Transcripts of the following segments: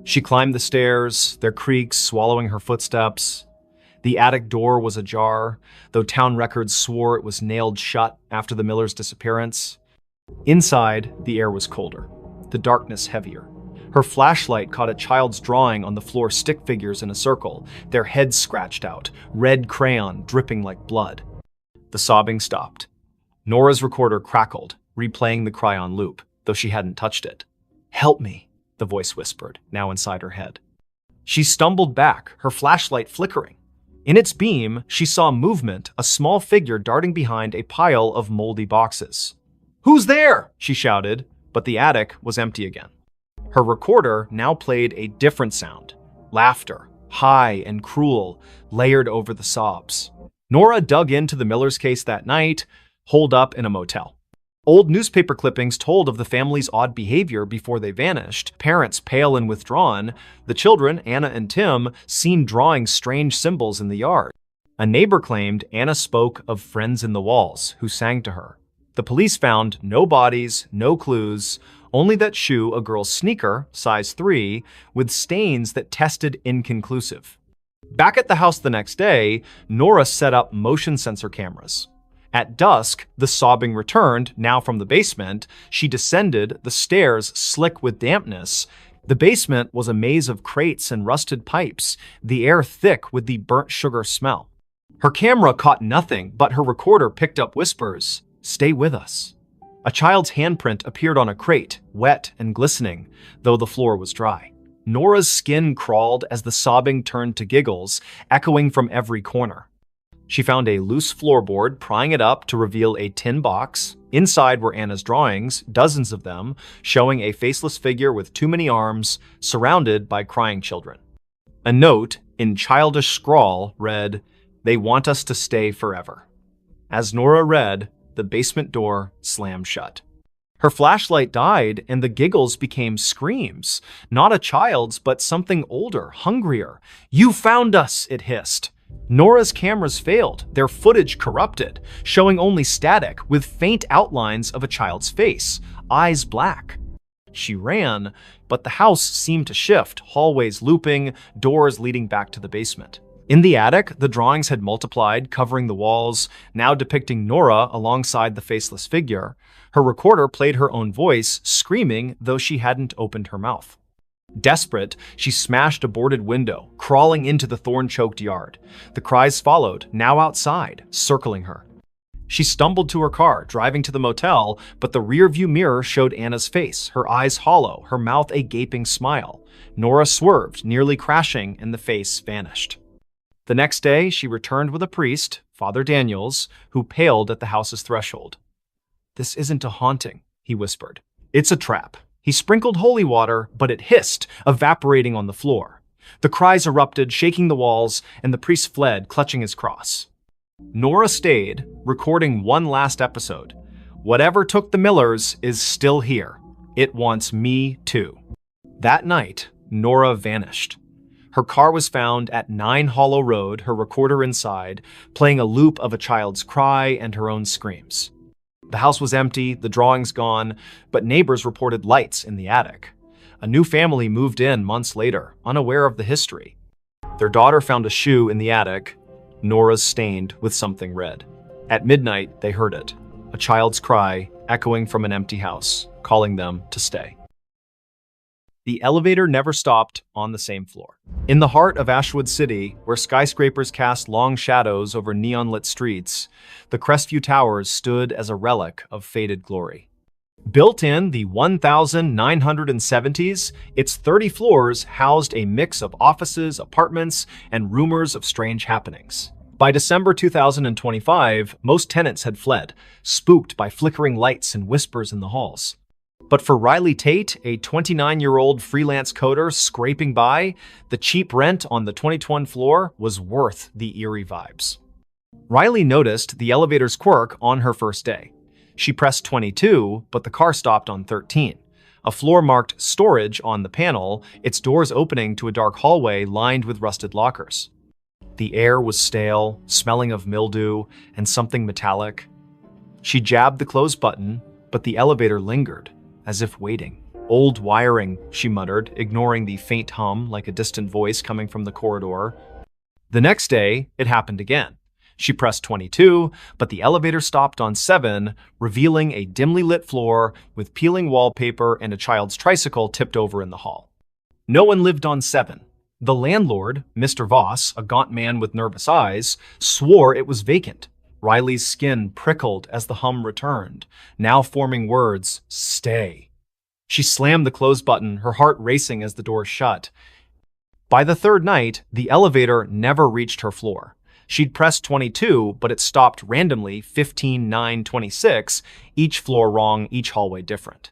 She climbed the stairs, their creaks swallowing her footsteps. The attic door was ajar, though town records swore it was nailed shut after the Millers' disappearance. Inside, the air was colder, the darkness heavier. Her flashlight caught a child's drawing on the floor, stick figures in a circle, their heads scratched out, red crayon dripping like blood. The sobbing stopped. Nora's recorder crackled, replaying the cry on loop, though she hadn't touched it. "Help me," the voice whispered, now inside her head. She stumbled back, her flashlight flickering. In its beam, she saw movement, a small figure darting behind a pile of moldy boxes. "Who's there?" she shouted, but the attic was empty again. Her recorder now played a different sound, laughter, high and cruel, layered over the sobs. Nora dug into the Millers' case that night, holed up in a motel. Old newspaper clippings told of the family's odd behavior before they vanished, parents pale and withdrawn, the children, Anna and Tim, seen drawing strange symbols in the yard. A neighbor claimed Anna spoke of friends in the walls who sang to her. The police found no bodies, no clues, only that shoe, a girl's sneaker, size 3, with stains that tested inconclusive. Back at the house the next day, Nora set up motion sensor cameras. At dusk, the sobbing returned, now from the basement. She descended, the stairs slick with dampness. The basement was a maze of crates and rusted pipes, the air thick with the burnt sugar smell. Her camera caught nothing, but her recorder picked up whispers. "Stay with us." A child's handprint appeared on a crate, wet and glistening, though the floor was dry. Nora's skin crawled as the sobbing turned to giggles, echoing from every corner. She found a loose floorboard, prying it up to reveal a tin box. Inside were Anna's drawings, dozens of them, showing a faceless figure with too many arms, surrounded by crying children. A note, in childish scrawl, read, "They want us to stay forever." As Nora read, the basement door slammed shut. Her flashlight died, and the giggles became screams. Not a child's, but something older, hungrier. "You found us," it hissed. Nora's cameras failed, their footage corrupted, showing only static with faint outlines of a child's face, eyes black. She ran, but the house seemed to shift, hallways looping, doors leading back to the basement. In the attic, the drawings had multiplied, covering the walls, now depicting Nora alongside the faceless figure. Her recorder played her own voice, screaming, though she hadn't opened her mouth. Desperate, she smashed a boarded window, crawling into the thorn-choked yard. The cries followed, now outside, circling her. She stumbled to her car, driving to the motel, but the rearview mirror showed Anna's face, her eyes hollow, her mouth a gaping smile. Nora swerved, nearly crashing, and the face vanished. The next day, she returned with a priest, Father Daniels, who paled at the house's threshold. "This isn't a haunting," he whispered. "It's a trap." He sprinkled holy water, but it hissed, evaporating on the floor. The cries erupted, shaking the walls, and the priest fled, clutching his cross. Nora stayed, recording one last episode. "Whatever took the Millers is still here. It wants me too." That night, Nora vanished. Her car was found at 9 Hollow Road, her recorder inside, playing a loop of a child's cry and her own screams. The house was empty, the drawings gone, but neighbors reported lights in the attic. A new family moved in months later, unaware of the history. Their daughter found a shoe in the attic, Nora's stained with something red. At midnight, they heard it, a child's cry echoing from an empty house, calling them to stay. The elevator never stopped on the same floor. In the heart of Ashwood City, where skyscrapers cast long shadows over neon-lit streets, the Crestview Towers stood as a relic of faded glory. Built in the 1970s, its 30 floors housed a mix of offices, apartments, and rumors of strange happenings. By December 2025, most tenants had fled, spooked by flickering lights and whispers in the halls. But for Riley Tate, a 29-year-old freelance coder scraping by, the cheap rent on the 22nd floor was worth the eerie vibes. Riley noticed the elevator's quirk on her first day. She pressed 22, but the car stopped on 13. A floor marked storage on the panel, its doors opening to a dark hallway lined with rusted lockers. The air was stale, smelling of mildew and something metallic. She jabbed the close button, but the elevator lingered, as if waiting. Old wiring, she muttered, ignoring the faint hum like a distant voice coming from the corridor. The next day, it happened again. She pressed 22, but the elevator stopped on 7, revealing a dimly lit floor with peeling wallpaper and a child's tricycle tipped over in the hall. No one lived on 7. The landlord, Mr. Voss, a gaunt man with nervous eyes, swore it was vacant. Riley's skin prickled as the hum returned, now forming words, "Stay." She slammed the close button, her heart racing as the door shut. By the third night, the elevator never reached her floor. She'd pressed 22, but it stopped randomly 15, 9, 26, each floor wrong, each hallway different.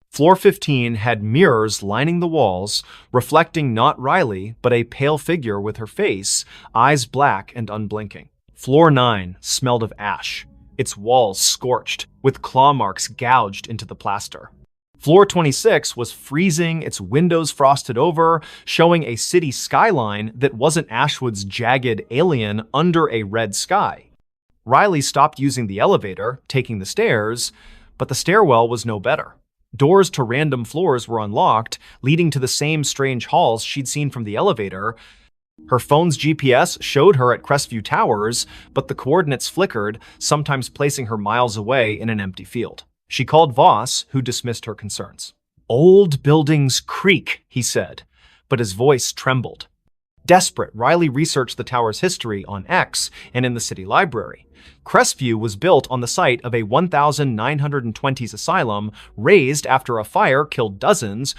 Floor 15 had mirrors lining the walls, reflecting not Riley, but a pale figure with her face, eyes black and unblinking. Floor 9 smelled of ash, its walls scorched, with claw marks gouged into the plaster. Floor 26 was freezing, its windows frosted over, showing a city skyline that wasn't Ashwood's jagged alien under a red sky. Riley stopped using the elevator, taking the stairs, but the stairwell was no better. Doors to random floors were unlocked, leading to the same strange halls she'd seen from the elevator. Her phone's GPS showed her at Crestview Towers, but the coordinates flickered, sometimes placing her miles away in an empty field. She called Voss, who dismissed her concerns. "Old buildings creak," he said, but his voice trembled. Desperate, Riley researched the tower's history on X and in the city library. Crestview was built on the site of a 1920s asylum razed after a fire killed dozens.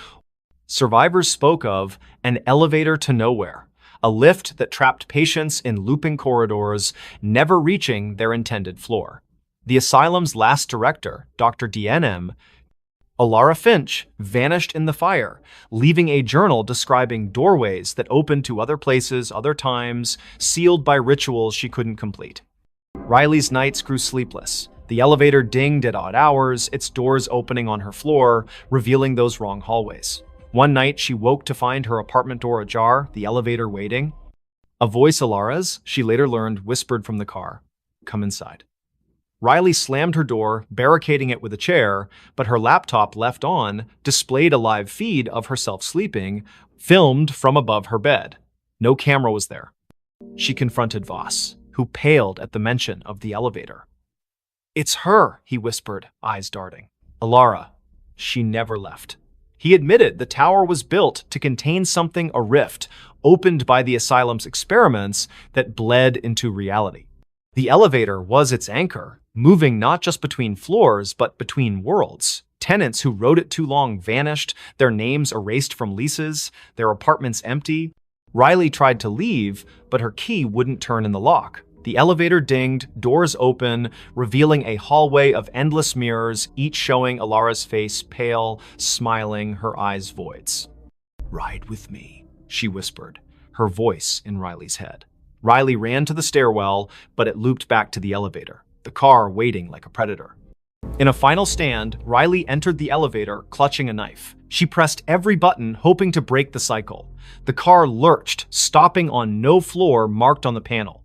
Survivors spoke of an elevator to nowhere, a lift that trapped patients in looping corridors, never reaching their intended floor. The asylum's last director, Dr. DNM, Alara Finch, vanished in the fire, leaving a journal describing doorways that opened to other places, other times, sealed by rituals she couldn't complete. Riley's nights grew sleepless. The elevator dinged at odd hours, its doors opening on her floor, revealing those wrong hallways. One night, she woke to find her apartment door ajar, the elevator waiting. A voice, Alara's, she later learned, whispered from the car, "Come inside." Riley slammed her door, barricading it with a chair, but her laptop left on displayed a live feed of herself sleeping, filmed from above her bed. No camera was there. She confronted Voss, who paled at the mention of the elevator. "It's her," he whispered, eyes darting. "Alara, she never left." He admitted the tower was built to contain something, a rift, opened by the asylum's experiments that bled into reality. The elevator was its anchor, moving not just between floors, but between worlds. Tenants who rode it too long vanished, their names erased from leases, their apartments empty. Riley tried to leave, but her key wouldn't turn in the lock. The elevator dinged, doors open, revealing a hallway of endless mirrors, each showing Alara's face pale, smiling, her eyes voids. "Ride with me," she whispered, her voice in Riley's head. Riley ran to the stairwell, but it looped back to the elevator, the car waiting like a predator. In a final stand, Riley entered the elevator, clutching a knife. She pressed every button, hoping to break the cycle. The car lurched, stopping on no floor marked on the panel.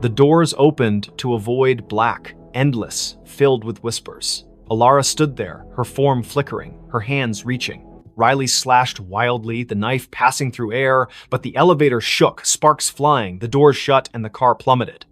The doors opened to a void black, endless, filled with whispers. Alara stood there, her form flickering, her hands reaching. Riley slashed wildly, the knife passing through air, but the elevator shook, sparks flying, the doors shut, and the car plummeted.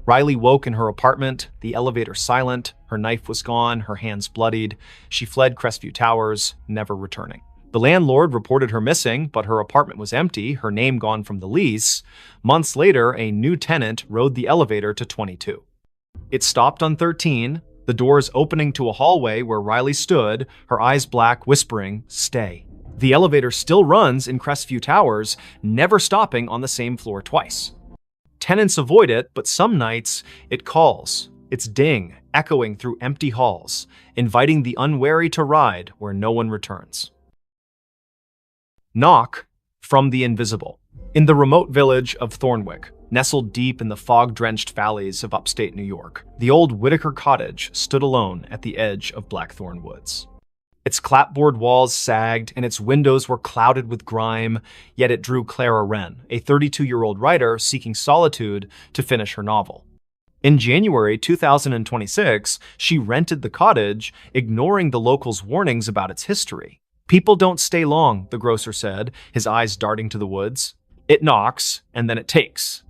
Riley woke in her apartment, the elevator silent, her knife was gone, her hands bloodied. She fled Crestview Towers, never returning. The landlord reported her missing, but her apartment was empty, her name gone from the lease. Months later, a new tenant rode the elevator to 22. It stopped on 13, the doors opening to a hallway where Riley stood, her eyes black, whispering, "Stay." The elevator still runs in Crestview Towers, never stopping on the same floor twice. Tenants avoid it, but some nights it calls, its ding echoing through empty halls, inviting the unwary to ride where no one returns. Knock from the invisible. In the remote village of Thornwick, nestled deep in the fog-drenched valleys of upstate New York, the old Whitaker cottage stood alone at the edge of Blackthorn Woods. Its clapboard walls sagged, and its windows were clouded with grime, yet it drew Clara Wren, a 32-year-old writer seeking solitude to finish her novel. In January 2026, she rented the cottage, ignoring the locals' warnings about its history. People don't stay long, the grocer said, his eyes darting to the woods. It knocks, and then it takes.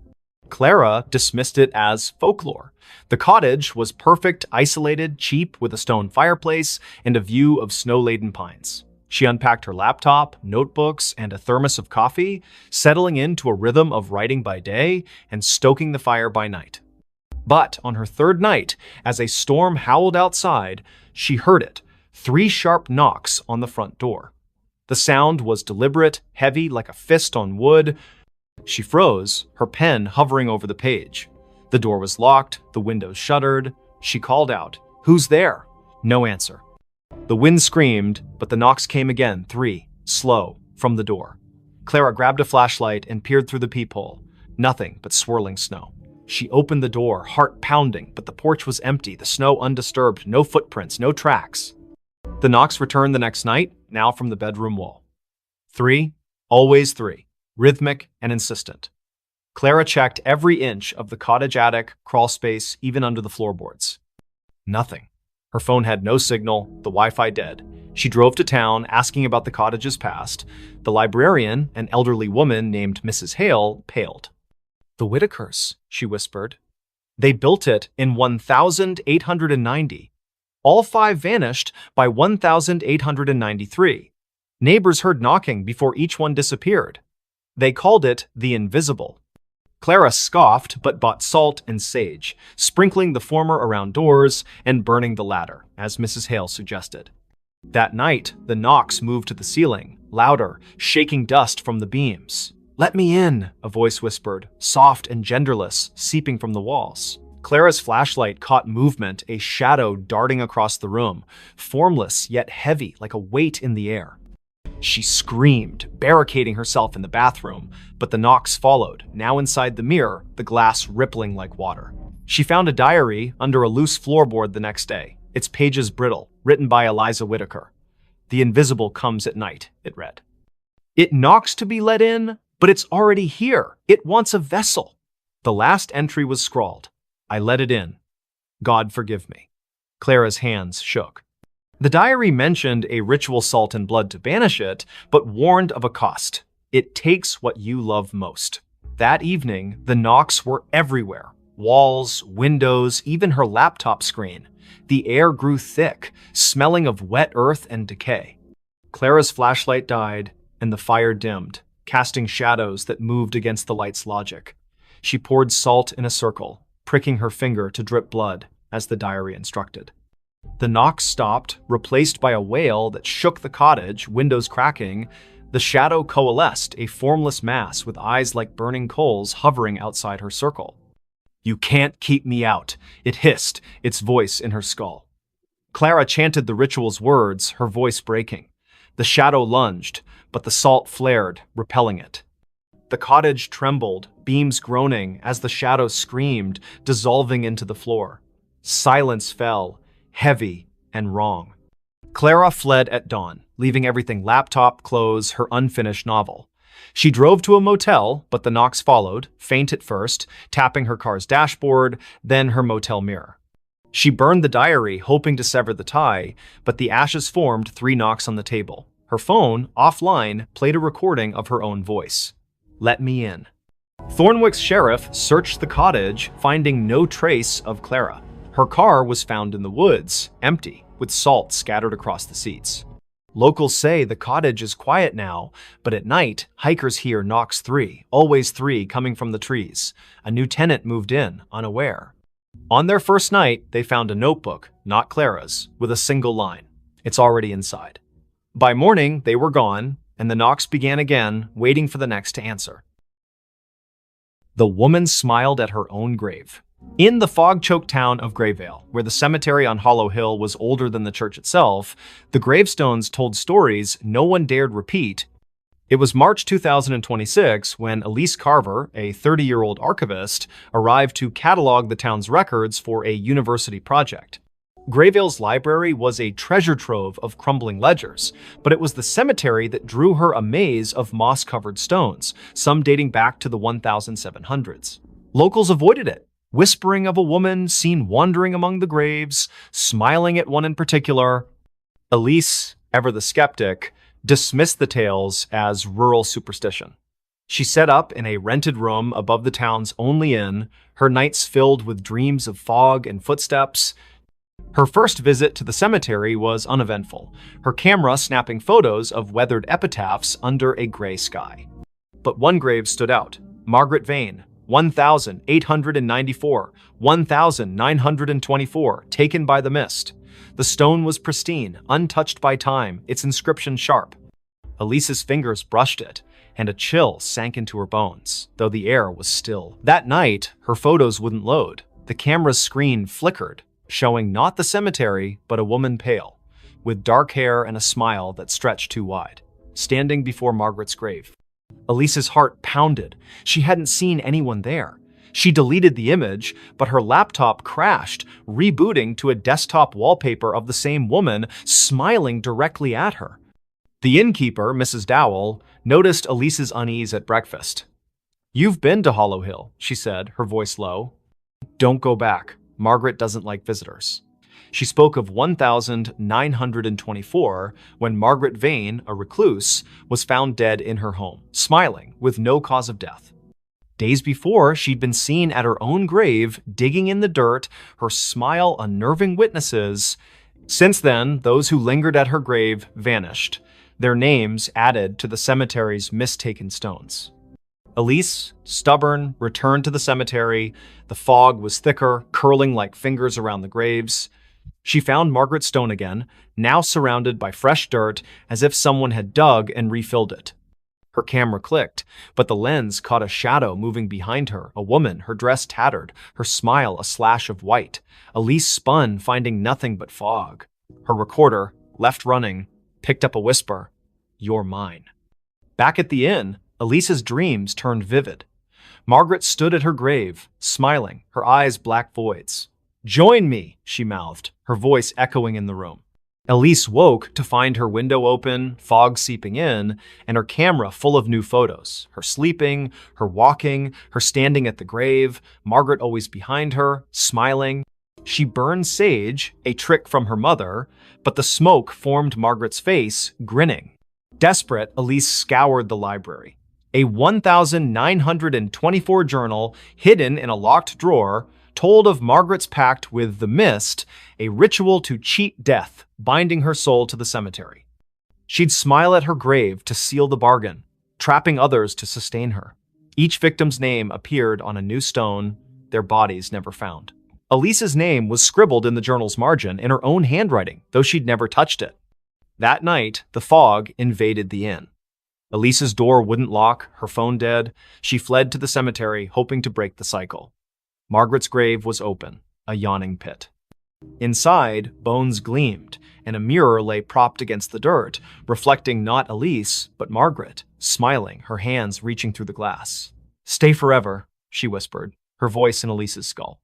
Clara dismissed it as folklore. The cottage was perfect, isolated, cheap, with a stone fireplace and a view of snow-laden pines. She unpacked her laptop, notebooks, and a thermos of coffee, settling into a rhythm of writing by day and stoking the fire by night. But on her third night, as a storm howled outside, she heard it, 3 sharp knocks on the front door. The sound was deliberate, heavy like a fist on wood. She froze, her pen hovering over the page. The door was locked, the windows shuttered. She called out, "Who's there?" No answer. The wind screamed, but the knocks came again, 3, slow, from the door. Clara grabbed a flashlight and peered through the peephole. Nothing but swirling snow. She opened the door, heart pounding, but the porch was empty, the snow undisturbed, no footprints, no tracks. The knocks returned the next night, now from the bedroom wall. 3, always 3, rhythmic and insistent. Clara checked every inch of the cottage attic, crawl space, even under the floorboards. Nothing. Her phone had no signal, the Wi-Fi dead. She drove to town, asking about the cottage's past. The librarian, an elderly woman named Mrs. Hale, paled. "The Whitakers," she whispered. "They built it in 1890. All 5 vanished by 1893. Neighbors heard knocking before each one disappeared. They called it the Invisible." Clara scoffed but bought salt and sage, sprinkling the former around doors and burning the latter, as Mrs. Hale suggested. That night, the knocks moved to the ceiling, louder, shaking dust from the beams. "Let me in," a voice whispered, soft and genderless, seeping from the walls. Clara's flashlight caught movement, a shadow darting across the room, formless yet heavy like a weight in the air. She screamed, barricading herself in the bathroom, but the knocks followed, now inside the mirror, the glass rippling like water. She found a diary under a loose floorboard the next day, its pages brittle, written by Eliza Whitaker. "The invisible comes at night," it read. "It knocks to be let in, but it's already here. It wants a vessel." The last entry was scrawled, "I let it in. God forgive me." Clara's hands shook. The diary mentioned a ritual salt and blood to banish it, but warned of a cost. It takes what you love most. That evening, the knocks were everywhere. Walls, windows, even her laptop screen. The air grew thick, smelling of wet earth and decay. Clara's flashlight died, and the fire dimmed, casting shadows that moved against the light's logic. She poured salt in a circle, pricking her finger to drip blood, as the diary instructed. The knocks stopped, replaced by a wail that shook the cottage, windows cracking. The shadow coalesced, a formless mass with eyes like burning coals hovering outside her circle. "You can't keep me out," it hissed, its voice in her skull. Clara chanted the ritual's words, her voice breaking. The shadow lunged, but the salt flared, repelling it. The cottage trembled, beams groaning as the shadow screamed, dissolving into the floor. Silence fell, heavy and wrong. Clara fled at dawn, leaving everything: laptop, clothes, her unfinished novel. She drove to a motel, but the knocks followed, faint at first, tapping her car's dashboard, then her motel mirror. She burned the diary, hoping to sever the tie, but the ashes formed 3 knocks on the table. Her phone, offline, played a recording of her own voice. "Let me in." Thornwick's sheriff searched the cottage, finding no trace of Clara. Her car was found in the woods, empty, with salt scattered across the seats. Locals say the cottage is quiet now, but at night, hikers hear knocks 3, always 3, coming from the trees. A new tenant moved in, unaware. On their first night, they found a notebook, not Clara's, with a single line. "It's already inside." By morning, they were gone, and the knocks began again, waiting for the next to answer. The woman smiled at her own grave. In the fog-choked town of Grayvale, where the cemetery on Hollow Hill was older than the church itself, the gravestones told stories no one dared repeat. It was March 2026 when Elise Carver, a 30-year-old archivist, arrived to catalog the town's records for a university project. Grayvale's library was a treasure trove of crumbling ledgers, but it was the cemetery that drew her a maze of moss-covered stones, some dating back to the 1700s. Locals avoided it, whispering of a woman seen wandering among the graves, smiling at one in particular. Elise, ever the skeptic, dismissed the tales as rural superstition. She set up in a rented room above the town's only inn, her nights filled with dreams of fog and footsteps. Her first visit to the cemetery was uneventful, her camera snapping photos of weathered epitaphs under a gray sky. But one grave stood out: Margaret Vane, 1894, 1924, taken by the mist. The stone was pristine, untouched by time, its inscription sharp. Elise's fingers brushed it, and a chill sank into her bones, though the air was still. That night, her photos wouldn't load. The camera's screen flickered, showing not the cemetery, but a woman pale, with dark hair and a smile that stretched too wide, standing before Margaret's grave. Elise's heart pounded. She hadn't seen anyone there. She deleted the image, but her laptop crashed, rebooting to a desktop wallpaper of the same woman smiling directly at her. The innkeeper, Mrs. Dowell, noticed Elise's unease at breakfast. "You've been to Hollow Hill," she said, her voice low. "Don't go back. Margaret doesn't like visitors." She spoke of 1924, when Margaret Vane, a recluse, was found dead in her home, smiling, with no cause of death. Days before, she'd been seen at her own grave, digging in the dirt, her smile unnerving witnesses. Since then, those who lingered at her grave vanished, their names added to the cemetery's mistaken stones. Elise, stubborn, returned to the cemetery. The fog was thicker, curling like fingers around the graves. She found Margaret's stone again, now surrounded by fresh dirt, as if someone had dug and refilled it. Her camera clicked, but the lens caught a shadow moving behind her, a woman, her dress tattered, her smile a slash of white. Elise spun, finding nothing but fog. Her recorder, left running, picked up a whisper: "You're mine." Back at the inn, Elise's dreams turned vivid. Margaret stood at her grave, smiling, her eyes black voids. "Join me," she mouthed, her voice echoing in the room. Elise woke to find her window open, fog seeping in, and her camera full of new photos. Her sleeping, her walking, her standing at the grave, Margaret always behind her, smiling. She burned sage, a trick from her mother, but the smoke formed Margaret's face, grinning. Desperate, Elise scoured the library. A 1924 journal, hidden in a locked drawer, told of Margaret's pact with the mist, a ritual to cheat death, binding her soul to the cemetery. She'd smile at her grave to seal the bargain, trapping others to sustain her. Each victim's name appeared on a new stone, their bodies never found. Elise's name was scribbled in the journal's margin in her own handwriting, though she'd never touched it. That night, the fog invaded the inn. Elise's door wouldn't lock, her phone dead. She fled to the cemetery, hoping to break the cycle. Margaret's grave was open, a yawning pit. Inside, bones gleamed, and a mirror lay propped against the dirt, reflecting not Elise, but Margaret, smiling, her hands reaching through the glass. "Stay forever," she whispered, her voice in Elise's skull.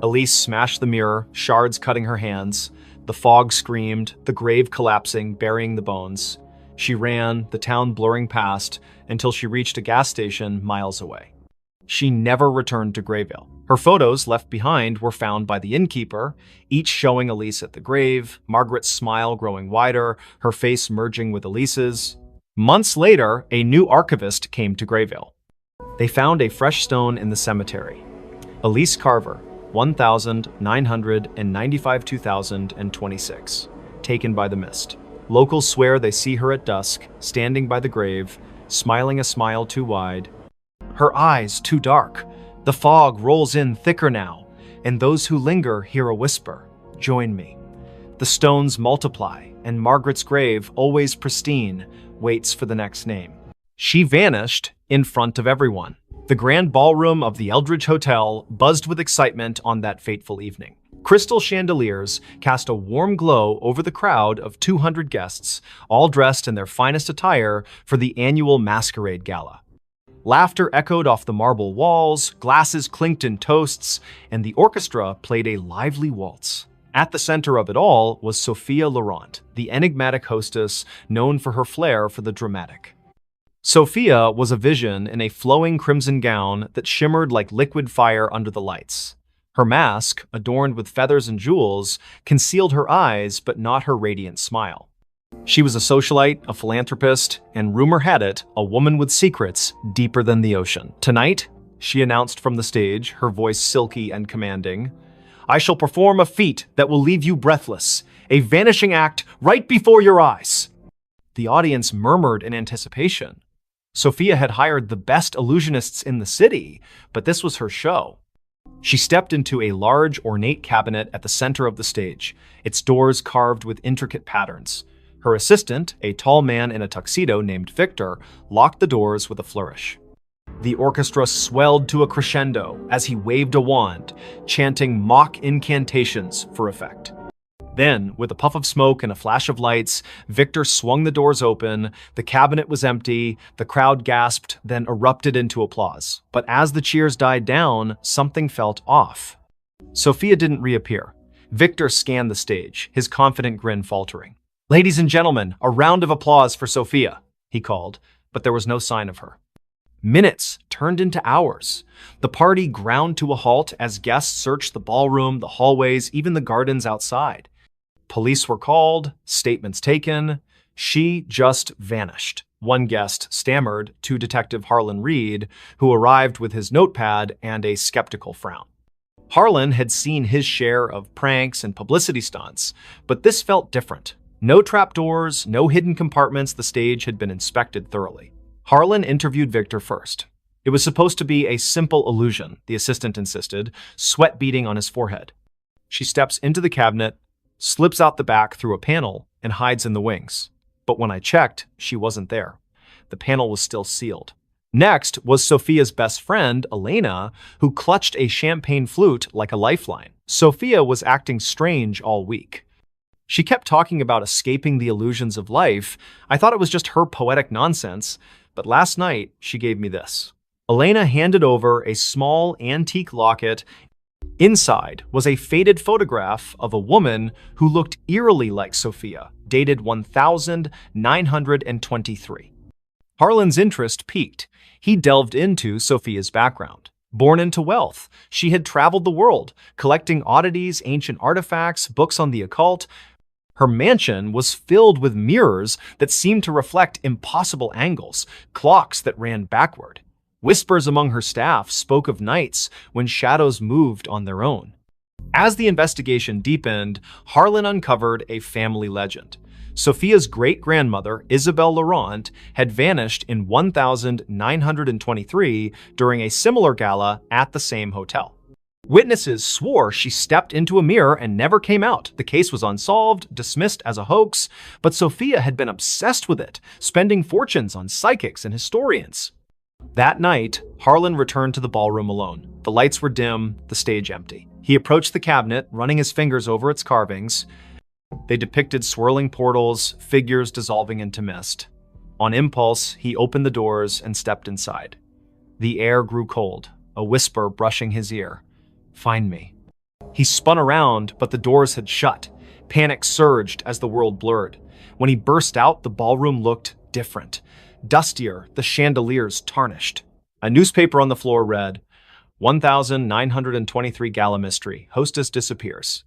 Elise smashed the mirror, shards cutting her hands. The fog screamed, the grave collapsing, burying the bones. She ran, the town blurring past, until she reached a gas station miles away. She never returned to Grayville. Her photos left behind were found by the innkeeper, each showing Elise at the grave, Margaret's smile growing wider, her face merging with Elise's. Months later, a new archivist came to Grayville. They found a fresh stone in the cemetery. Elise Carver, 1995-2026, taken by the mist. Locals swear they see her at dusk, standing by the grave, smiling a smile too wide, her eyes too dark. The fog rolls in thicker now, and those who linger hear a whisper: "Join me." The stones multiply, and Margaret's grave, always pristine, waits for the next name. She vanished in front of everyone. The grand ballroom of the Eldridge Hotel buzzed with excitement on that fateful evening. Crystal chandeliers cast a warm glow over the crowd of 200 guests, all dressed in their finest attire for the annual masquerade gala. Laughter echoed off the marble walls, glasses clinked in toasts, and the orchestra played a lively waltz. At the center of it all was Sophia Laurent, the enigmatic hostess known for her flair for the dramatic. Sophia was a vision in a flowing crimson gown that shimmered like liquid fire under the lights. Her mask, adorned with feathers and jewels, concealed her eyes but not her radiant smile. She was a socialite, a philanthropist, and rumor had it, a woman with secrets deeper than the ocean. "Tonight," she announced from the stage, her voice silky and commanding, "I shall perform a feat that will leave you breathless, a vanishing act right before your eyes." The audience murmured in anticipation. Sophia had hired the best illusionists in the city, but this was her show. She stepped into a large, ornate cabinet at the center of the stage, its doors carved with intricate patterns. Her assistant, a tall man in a tuxedo named Victor, locked the doors with a flourish. The orchestra swelled to a crescendo as he waved a wand, chanting mock incantations for effect. Then, with a puff of smoke and a flash of lights, Victor swung the doors open. The cabinet was empty, the crowd gasped, then erupted into applause. But as the cheers died down, something felt off. Sophia didn't reappear. Victor scanned the stage, his confident grin faltering. "Ladies and gentlemen, a round of applause for Sophia," he called, but there was no sign of her. Minutes turned into hours. The party ground to a halt as guests searched the ballroom, the hallways, even the gardens outside. Police were called, statements taken. She just vanished. One guest stammered to Detective Harlan Reed, who arrived with his notepad and a skeptical frown. Harlan had seen his share of pranks and publicity stunts, but this felt different. No trapdoors, no hidden compartments. The stage had been inspected thoroughly. Harlan interviewed Victor first. It was supposed to be a simple illusion, the assistant insisted, sweat beading on his forehead. She steps into the cabinet, slips out the back through a panel, and hides in the wings. But when I checked, she wasn't there. The panel was still sealed. Next was Sophia's best friend, Elena, who clutched a champagne flute like a lifeline. Sophia was acting strange all week. She kept talking about escaping the illusions of life. I thought it was just her poetic nonsense, but last night she gave me this. Elena handed over a small antique locket. Inside was a faded photograph of a woman who looked eerily like Sophia, dated 1923. Harlan's interest peaked. He delved into Sophia's background. Born into wealth, she had traveled the world, collecting oddities, ancient artifacts, books on the occult. Her mansion was filled with mirrors that seemed to reflect impossible angles, clocks that ran backward. Whispers among her staff spoke of nights when shadows moved on their own. As the investigation deepened, Harlan uncovered a family legend. Sophia's great-grandmother, Isabel Laurent, had vanished in 1923 during a similar gala at the same hotel. Witnesses swore she stepped into a mirror and never came out. The case was unsolved, dismissed as a hoax, but Sophia had been obsessed with it, spending fortunes on psychics and historians. That night, Harlan returned to the ballroom alone. The lights were dim, the stage empty. He approached the cabinet, running his fingers over its carvings. They depicted swirling portals, figures dissolving into mist. On impulse, he opened the doors and stepped inside. The air grew cold, a whisper brushing his ear. "Find me." He spun around, but the doors had shut. Panic surged as the world blurred. When he burst out, the ballroom looked different. Dustier, the chandeliers tarnished. A newspaper on the floor read, 1923 Gala Mystery, Hostess Disappears.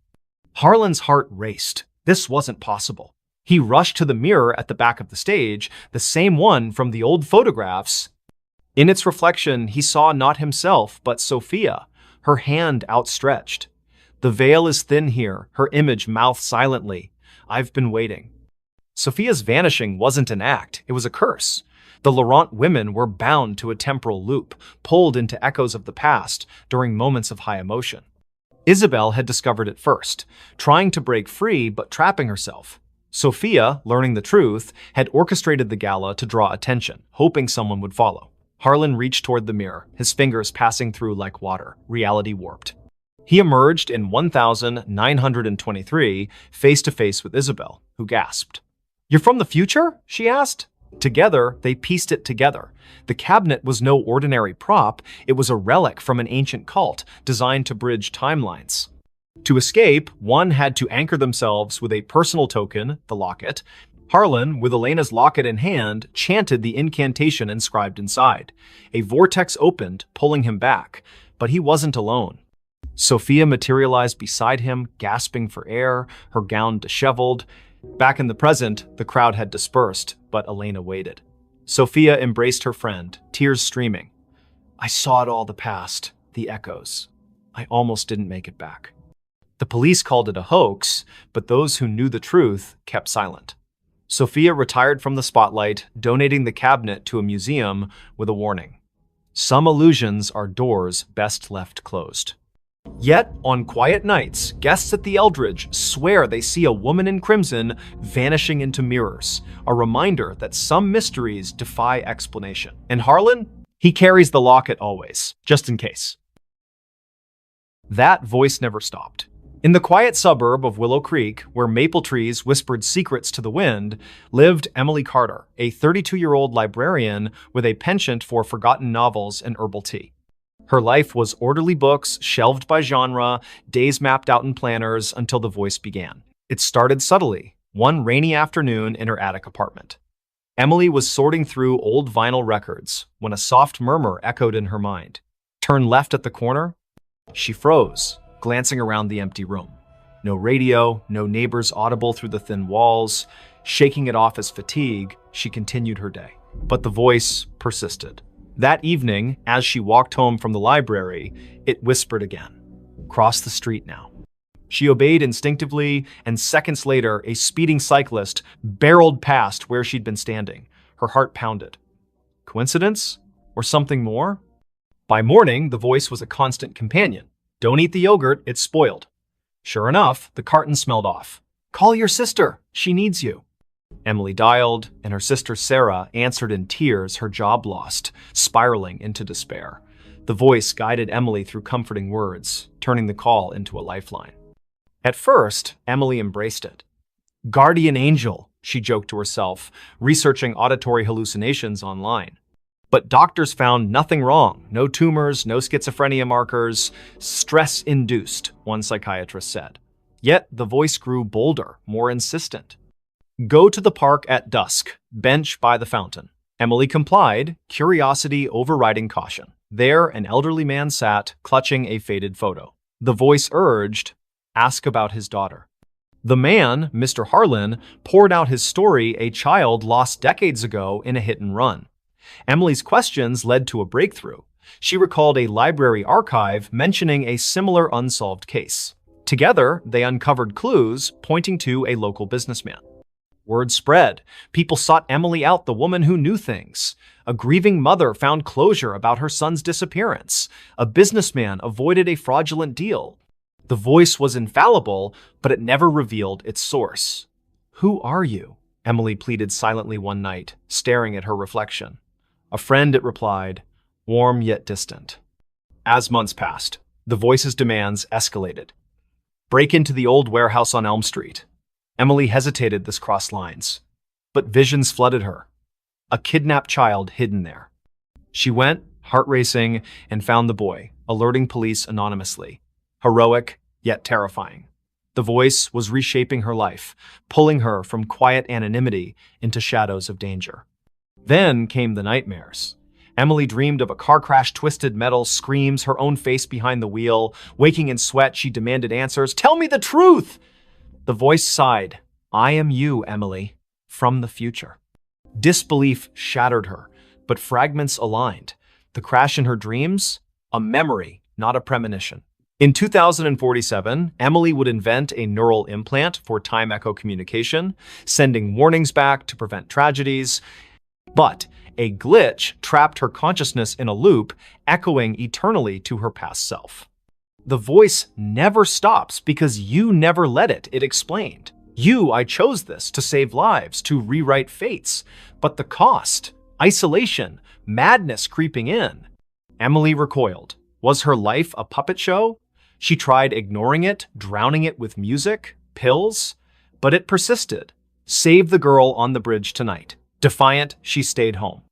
Harlan's heart raced. This wasn't possible. He rushed to the mirror at the back of the stage, the same one from the old photographs. In its reflection, he saw not himself, but Sophia, her hand outstretched. "The veil is thin here," her image mouthed silently. "I've been waiting." Sophia's vanishing wasn't an act, it was a curse. The Laurent women were bound to a temporal loop, pulled into echoes of the past during moments of high emotion. Isabel had discovered it first, trying to break free but trapping herself. Sophia, learning the truth, had orchestrated the gala to draw attention, hoping someone would follow. Harlan reached toward the mirror, his fingers passing through like water, reality warped. He emerged in 1923, face to face with Isabel, who gasped. "You're from the future?" she asked. Together, they pieced it together. The cabinet was no ordinary prop, it was a relic from an ancient cult designed to bridge timelines. To escape, one had to anchor themselves with a personal token, the locket. Harlan, with Elena's locket in hand, chanted the incantation inscribed inside. A vortex opened, pulling him back, but he wasn't alone. Sophia materialized beside him, gasping for air, her gown disheveled. Back in the present, the crowd had dispersed, but Elena waited. Sophia embraced her friend, tears streaming. I saw it all, the past, the echoes. I almost didn't make it back. The police called it a hoax, but those who knew the truth kept silent. Sophia retired from the spotlight, donating the cabinet to a museum with a warning. Some illusions are doors best left closed. Yet, on quiet nights, guests at the Eldridge swear they see a woman in crimson vanishing into mirrors, a reminder that some mysteries defy explanation. And Harlan? He carries the locket always, just in case. That voice never stopped. In the quiet suburb of Willow Creek, where maple trees whispered secrets to the wind, lived Emily Carter, a 32-year-old librarian with a penchant for forgotten novels and herbal tea. Her life was orderly books, shelved by genre, days mapped out in planners until the voice began. It started subtly, one rainy afternoon in her attic apartment. Emily was sorting through old vinyl records when a soft murmur echoed in her mind. Turn left at the corner. She froze, glancing around the empty room. No radio, no neighbors audible through the thin walls. Shaking it off as fatigue, she continued her day. But the voice persisted. That evening, as she walked home from the library, it whispered again. Cross the street now. She obeyed instinctively, and seconds later, a speeding cyclist barreled past where she'd been standing. Her heart pounded. Coincidence? Or something more? By morning, the voice was a constant companion. Don't eat the yogurt, it's spoiled. Sure enough, the carton smelled off. Call your sister, she needs you. Emily dialed, and her sister Sarah answered in tears, her job lost, spiraling into despair. The voice guided Emily through comforting words, turning the call into a lifeline. At first, Emily embraced it. Guardian angel, she joked to herself, researching auditory hallucinations online. But doctors found nothing wrong. No tumors, no schizophrenia markers. Stress-induced, one psychiatrist said. Yet the voice grew bolder, more insistent. Go to the park at dusk, bench by the fountain. Emily complied, curiosity overriding caution. There, an elderly man sat, clutching a faded photo. The voice urged, ask about his daughter. The man, Mr. Harlan, poured out his story, a child lost decades ago in a hit and run. Emily's questions led to a breakthrough. She recalled a library archive mentioning a similar unsolved case. Together, they uncovered clues pointing to a local businessman. Word spread. People sought Emily out, the woman who knew things. A grieving mother found closure about her son's disappearance. A businessman avoided a fraudulent deal. The voice was infallible, but it never revealed its source. Who are you? Emily pleaded silently one night, staring at her reflection. A friend, it replied, warm yet distant. As months passed, the voice's demands escalated. Break into the old warehouse on Elm Street. Emily hesitated this crossed lines, but visions flooded her. A kidnapped child hidden there. She went, heart racing, and found the boy, alerting police anonymously. Heroic, yet terrifying. The voice was reshaping her life, pulling her from quiet anonymity into shadows of danger. Then came the nightmares. Emily dreamed of a car crash, twisted metal, screams, her own face behind the wheel. Waking in sweat, she demanded answers. Tell me the truth! The voice sighed. I am you, Emily, from the future. Disbelief shattered her, but fragments aligned. The crash in her dreams? A memory, not a premonition. In 2047, Emily would invent a neural implant for time echo communication, sending warnings back to prevent tragedies. But a glitch trapped her consciousness in a loop, echoing eternally to her past self. The voice never stops because you never let it, it explained. I chose this to save lives, to rewrite fates. But the cost, isolation, madness creeping in. Emily recoiled. Was her life a puppet show? She tried ignoring it, drowning it with music, pills, but it persisted. Save the girl on the bridge tonight. Defiant, she stayed home.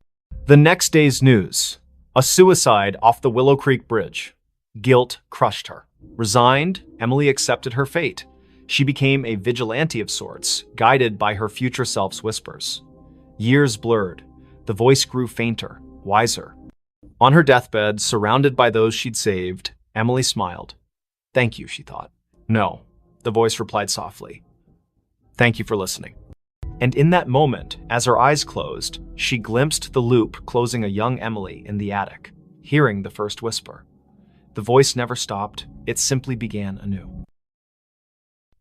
The next day's news. A suicide off the Willow Creek Bridge. Guilt crushed her. Resigned, Emily accepted her fate. She became a vigilante of sorts, guided by her future self's whispers. Years blurred. The voice grew fainter, wiser. On her deathbed, surrounded by those she'd saved, Emily smiled. Thank you, she thought. No, the voice replied softly. Thank you for listening. And in that moment, as her eyes closed, she glimpsed the loop closing a young Emily in the attic, hearing the first whisper. The voice never stopped, it simply began anew.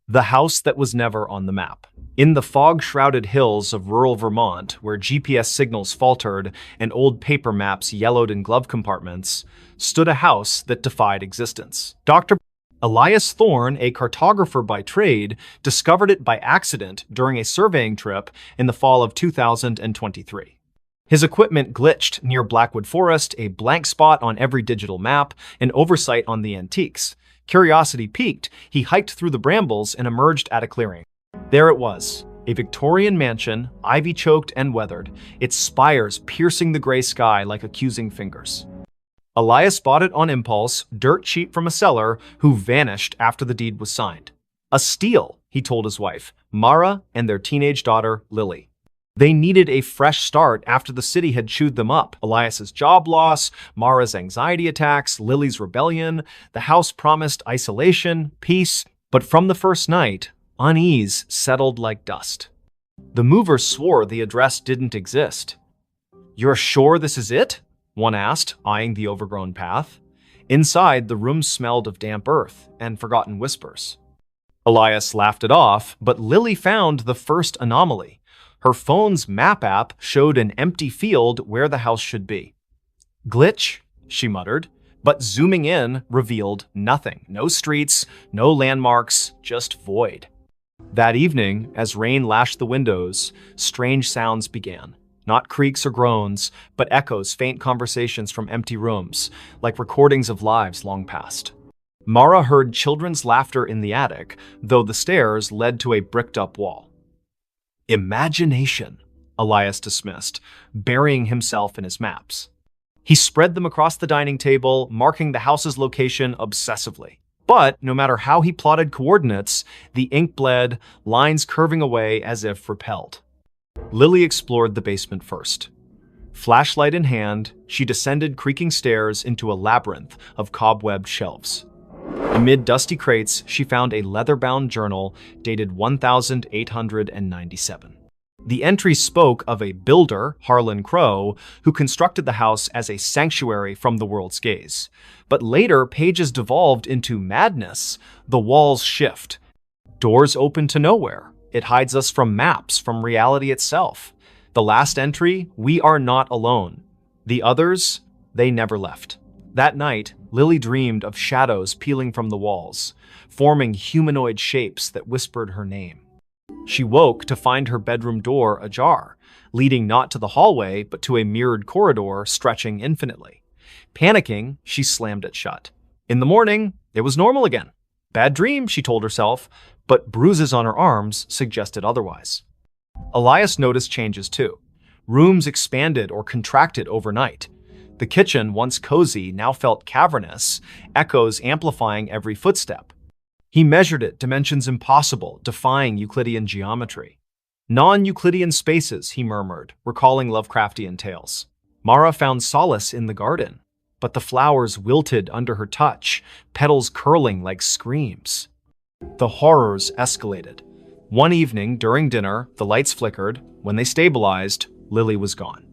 The house that was never on the map. In the fog-shrouded hills of rural Vermont, where GPS signals faltered and old paper maps yellowed in glove compartments, stood a house that defied existence. Dr. Elias Thorne, a cartographer by trade, discovered it by accident during a surveying trip in the fall of 2023. His equipment glitched near Blackwood Forest, a blank spot on every digital map, an oversight on the antiques. Curiosity piqued, he hiked through the brambles and emerged at a clearing. There it was, a Victorian mansion, ivy-choked and weathered, its spires piercing the gray sky like accusing fingers. Elias bought it on impulse, dirt cheap from a seller who vanished after the deed was signed. A steal, he told his wife, Mara, and their teenage daughter, Lily. They needed a fresh start after the city had chewed them up. Elias's job loss, Mara's anxiety attacks, Lily's rebellion. The house promised isolation, peace, but from the first night, unease settled like dust. The movers swore the address didn't exist. "You're sure this is it?" one asked, eyeing the overgrown path. Inside, the room smelled of damp earth and forgotten whispers. Elias laughed it off, but Lily found the first anomaly. Her phone's map app showed an empty field where the house should be. "Glitch," she muttered, but zooming in revealed nothing. No streets, no landmarks, just void. That evening, as rain lashed the windows, strange sounds began. Not creaks or groans, but echoes, faint conversations from empty rooms, like recordings of lives long past. Mara heard children's laughter in the attic, though the stairs led to a bricked-up wall. "Imagination," Elias dismissed, burying himself in his maps. He spread them across the dining table, marking the house's location obsessively. But no matter how he plotted coordinates, the ink bled, lines curving away as if repelled. Lily explored the basement first. Flashlight in hand, she descended creaking stairs into a labyrinth of cobwebbed shelves. Amid dusty crates, she found a leather-bound journal dated 1897. The entry spoke of a builder, Harlan Crow, who constructed the house as a sanctuary from the world's gaze. But later, pages devolved into madness. The walls shift. Doors open to nowhere. It hides us from maps, from reality itself. The last entry, "We are not alone." The others, they never left. That night, Lily dreamed of shadows peeling from the walls, forming humanoid shapes that whispered her name. She woke to find her bedroom door ajar, leading not to the hallway, but to a mirrored corridor stretching infinitely. Panicking, she slammed it shut. In the morning, it was normal again. Bad dream, she told herself, but bruises on her arms suggested otherwise. Elias noticed changes too. Rooms expanded or contracted overnight. The kitchen, once cozy, now felt cavernous, echoes amplifying every footstep. He measured it, dimensions impossible, defying Euclidean geometry. "Non-Euclidean spaces," he murmured, recalling Lovecraftian tales. Mara found solace in the garden, but the flowers wilted under her touch, petals curling like screams. The horrors escalated. One evening, during dinner, the lights flickered. When they stabilized, Lily was gone.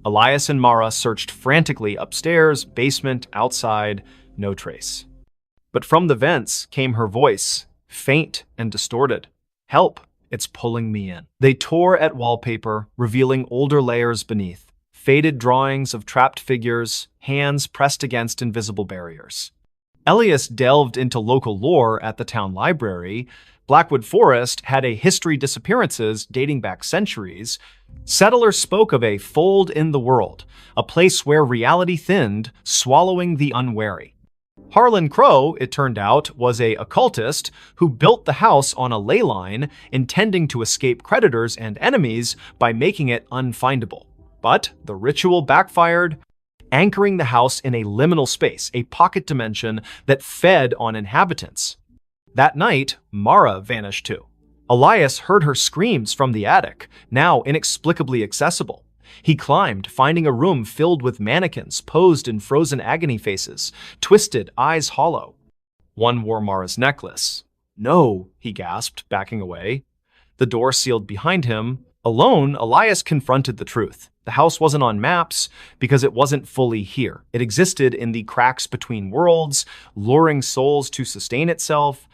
Elias and Mara searched frantically upstairs, basement, outside, no trace. But from the vents came her voice, faint and distorted. "Help, it's pulling me in." They tore at wallpaper, revealing older layers beneath. Faded drawings of trapped figures, hands pressed against invisible barriers. Elias delved into local lore at the town library. Blackwood Forest had a history of disappearances dating back centuries. Settlers spoke of a fold in the world, a place where reality thinned, swallowing the unwary. Harlan Crow, it turned out, was an occultist who built the house on a ley line, intending to escape creditors and enemies by making it unfindable. But the ritual backfired, anchoring the house in a liminal space, a pocket dimension that fed on inhabitants. That night, Mara vanished too. Elias heard her screams from the attic, now inexplicably accessible. He climbed, finding a room filled with mannequins posed in frozen agony faces, twisted, eyes hollow. One wore Mara's necklace. "No," he gasped, backing away. the door sealed behind him. Alone, Elias confronted the truth. The house wasn't on maps because it wasn't fully here. It existed in the cracks between worlds, luring souls to sustain itself.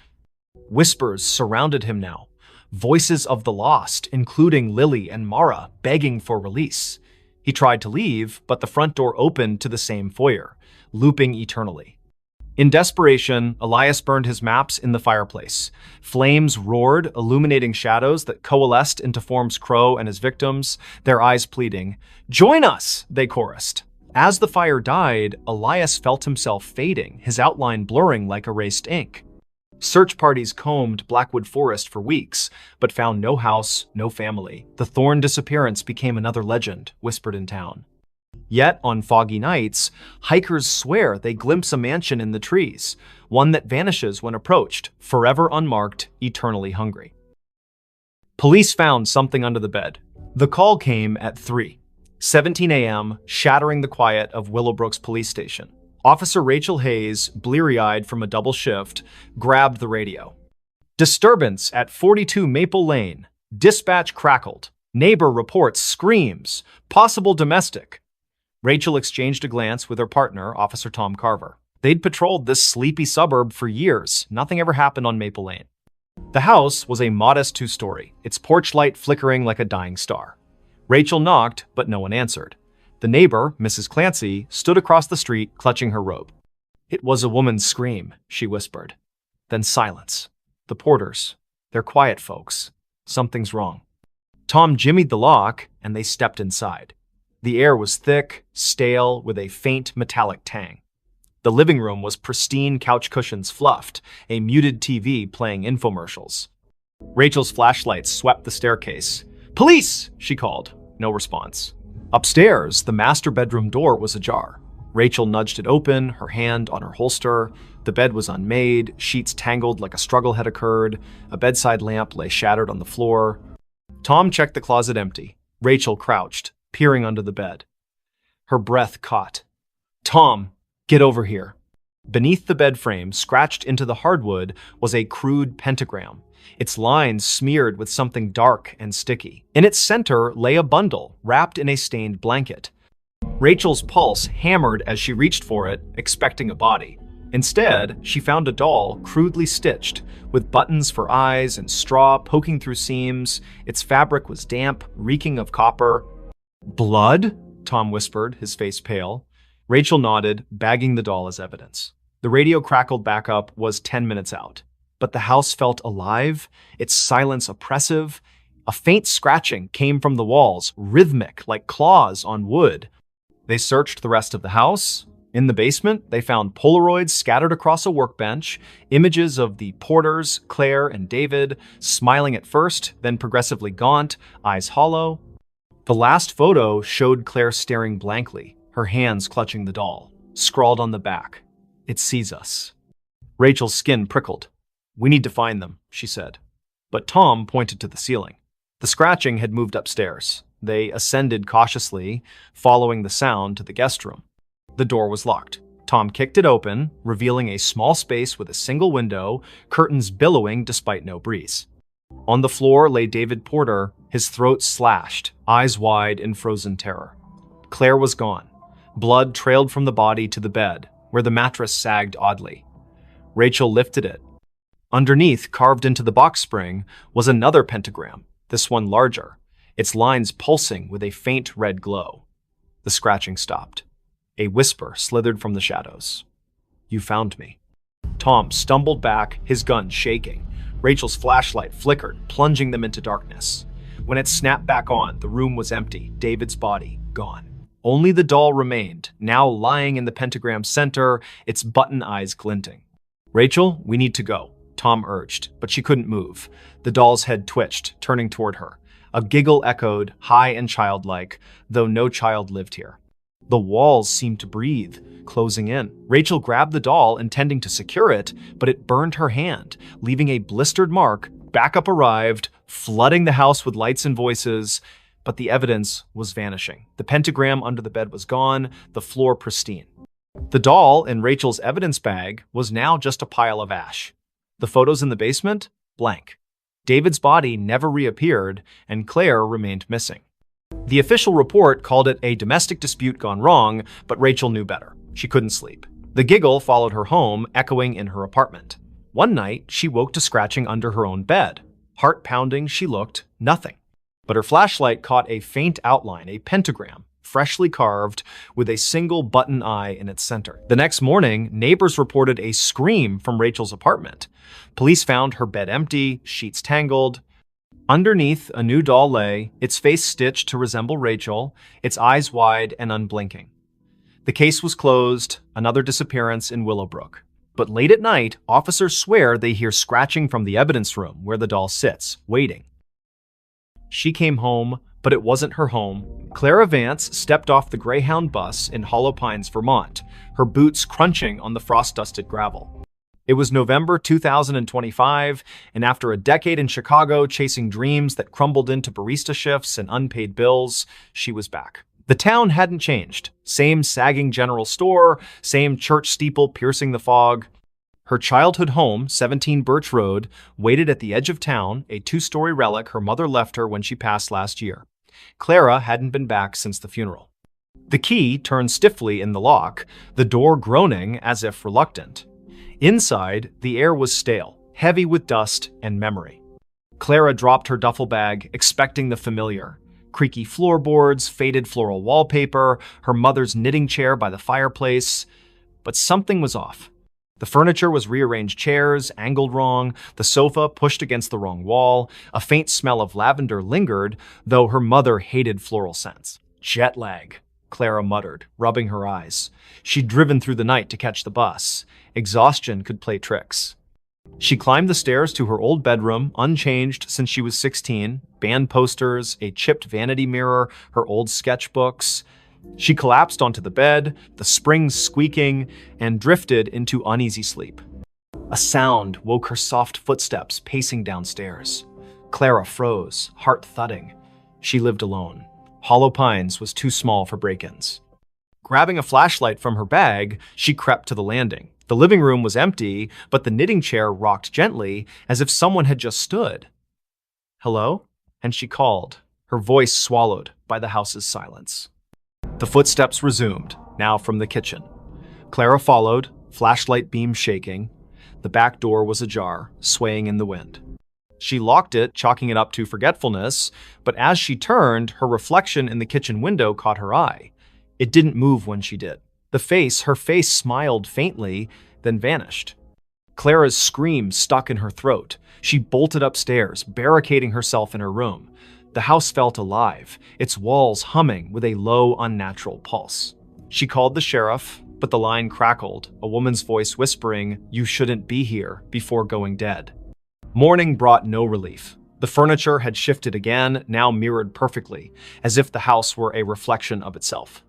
Whispers surrounded him now. Voices of the lost, including Lily and Mara, begging for release. He tried to leave, but the front door opened to the same foyer, looping eternally. In desperation, Elias burned his maps in the fireplace. Flames roared, illuminating shadows that coalesced into forms Crow and his victims, their eyes pleading. "Join us!" they chorused. As the fire died, Elias felt himself fading, his outline blurring like erased ink. Search parties combed Blackwood Forest for weeks, but found no house, no family. The Thorn disappearance became another legend, whispered in town. Yet, on foggy nights, hikers swear they glimpse a mansion in the trees, one that vanishes when approached, forever unmarked, eternally hungry. Police found something under the bed. The call came at 3:17 a.m., shattering the quiet of Willowbrook's police station. Officer Rachel Hayes, bleary-eyed from a double shift, grabbed the radio. "Disturbance at 42 Maple Lane. Dispatch crackled. Neighbor reports screams. Possible domestic." Rachel exchanged a glance with her partner, Officer Tom Carver. They'd patrolled this sleepy suburb for years. Nothing ever happened on Maple Lane. The house was a modest two-story, its porch light flickering like a dying star. Rachel knocked, but no one answered. The neighbor, Mrs. Clancy, stood across the street, clutching her robe. "It was a woman's scream," she whispered. Then silence. "The Porters. They're quiet folks. Something's wrong." Tom jimmied the lock, and they stepped inside. The air was thick, stale, with a faint metallic tang. The living room was pristine, couch cushions fluffed, a muted TV playing infomercials. Rachel's flashlight swept the staircase. "Police!" she called. No response. Upstairs, the master bedroom door was ajar. Rachel nudged it open, her hand on her holster. The bed was unmade, sheets tangled like a struggle had occurred. A bedside lamp lay shattered on the floor. Tom checked the closet empty. Rachel crouched, peering under the bed. Her breath caught. "Tom, get over here." Beneath the bed frame, scratched into the hardwood, was a crude pentagram, its lines smeared with something dark and sticky. In its center lay a bundle, wrapped in a stained blanket. Rachel's pulse hammered as she reached for it, expecting a body. Instead, she found a doll crudely stitched, with buttons for eyes and straw poking through seams. Its fabric was damp, reeking of copper. "Blood?" Tom whispered, his face pale. Rachel nodded, bagging the doll as evidence. The radio crackled back up, was 10 minutes out. But the house felt alive, its silence oppressive. A faint scratching came from the walls, rhythmic like claws on wood. They searched the rest of the house. In the basement, they found Polaroids scattered across a workbench, images of the Porters, Claire and David, smiling at first, then progressively gaunt, eyes hollow. The last photo showed Claire staring blankly, her hands clutching the doll. Scrawled on the back, "It sees us." Rachel's skin prickled. "We need to find them," she said. But Tom pointed to the ceiling. The scratching had moved upstairs. They ascended cautiously, following the sound to the guest room. The door was locked. Tom kicked it open, revealing a small space with a single window, curtains billowing despite no breeze. On the floor lay David Porter, his throat slashed, eyes wide in frozen terror. Claire was gone. Blood trailed from the body to the bed, where the mattress sagged oddly. Rachel lifted it. Underneath, carved into the box spring, was another pentagram, this one larger, its lines pulsing with a faint red glow. The scratching stopped. A whisper slithered from the shadows. "You found me." Tom stumbled back, his gun shaking. Rachel's flashlight flickered, plunging them into darkness. When it snapped back on, the room was empty, David's body gone. Only the doll remained, now lying in the pentagram's center, its button eyes glinting. "Rachel, we need to go," Tom urged, but she couldn't move. The doll's head twitched, turning toward her. A giggle echoed, high and childlike, though no child lived here. The walls seemed to breathe, closing in. Rachel grabbed the doll, intending to secure it, but it burned her hand, leaving a blistered mark. Backup arrived, flooding the house with lights and voices, but the evidence was vanishing. The pentagram under the bed was gone, the floor pristine. The doll in Rachel's evidence bag was now just a pile of ash. The photos in the basement? Blank. David's body never reappeared, and Claire remained missing. The official report called it a domestic dispute gone wrong, but Rachel knew better. She couldn't sleep. The giggle followed her home, echoing in her apartment. One night, she woke to scratching under her own bed. Heart pounding, she looked, nothing. But her flashlight caught a faint outline, a pentagram, freshly carved, with a single button eye in its center. The next morning, neighbors reported a scream from Rachel's apartment. Police found her bed empty, sheets tangled. Underneath, a new doll lay, its face stitched to resemble Rachel, its eyes wide and unblinking. The case was closed, another disappearance in Willowbrook. But late at night, officers swear they hear scratching from the evidence room where the doll sits, waiting. She came home, but it wasn't her home. Clara Vance stepped off the Greyhound bus in Hollow Pines, Vermont, her boots crunching on the frost-dusted gravel. It was November 2025, and after a decade in Chicago chasing dreams that crumbled into barista shifts and unpaid bills, she was back. The town hadn't changed. Same sagging general store, same church steeple piercing the fog. Her childhood home, 17 Birch Road, waited at the edge of town, a two-story relic her mother left her when she passed last year. Clara hadn't been back since the funeral. The key turned stiffly in the lock, the door groaning as if reluctant. Inside, the air was stale, heavy with dust and memory. Clara dropped her duffel bag, expecting the familiar. Creaky floorboards, faded floral wallpaper, her mother's knitting chair by the fireplace. But something was off. The furniture was rearranged chairs, angled wrong, the sofa pushed against the wrong wall. A faint smell of lavender lingered, though her mother hated floral scents. Jet lag, Clara muttered, rubbing her eyes. She'd driven through the night to catch the bus. Exhaustion could play tricks. She climbed the stairs to her old bedroom, unchanged since she was 16, band posters, a chipped vanity mirror, her old sketchbooks. She collapsed onto the bed, the springs squeaking, and drifted into uneasy sleep. A sound woke her soft footsteps pacing downstairs. Clara froze, heart thudding. She lived alone. Hollow Pines was too small for break-ins. Grabbing a flashlight from her bag, she crept to the landing. The living room was empty, but the knitting chair rocked gently, as if someone had just stood. "Hello?" And she called, her voice swallowed by the house's silence. The footsteps resumed, now from the kitchen. Clara followed, flashlight beam shaking. The back door was ajar, swaying in the wind. She locked it, chalking it up to forgetfulness, but as she turned, her reflection in the kitchen window caught her eye. It didn't move when she did. Her face smiled faintly, then vanished. Clara's scream stuck in her throat. She bolted upstairs, barricading herself in her room. The house felt alive, its walls humming with a low, unnatural pulse. She called the sheriff, but the line crackled, a woman's voice whispering, "You shouldn't be here," before going dead. Morning brought no relief. The furniture had shifted again, now mirrored perfectly, as if the house were a reflection of itself.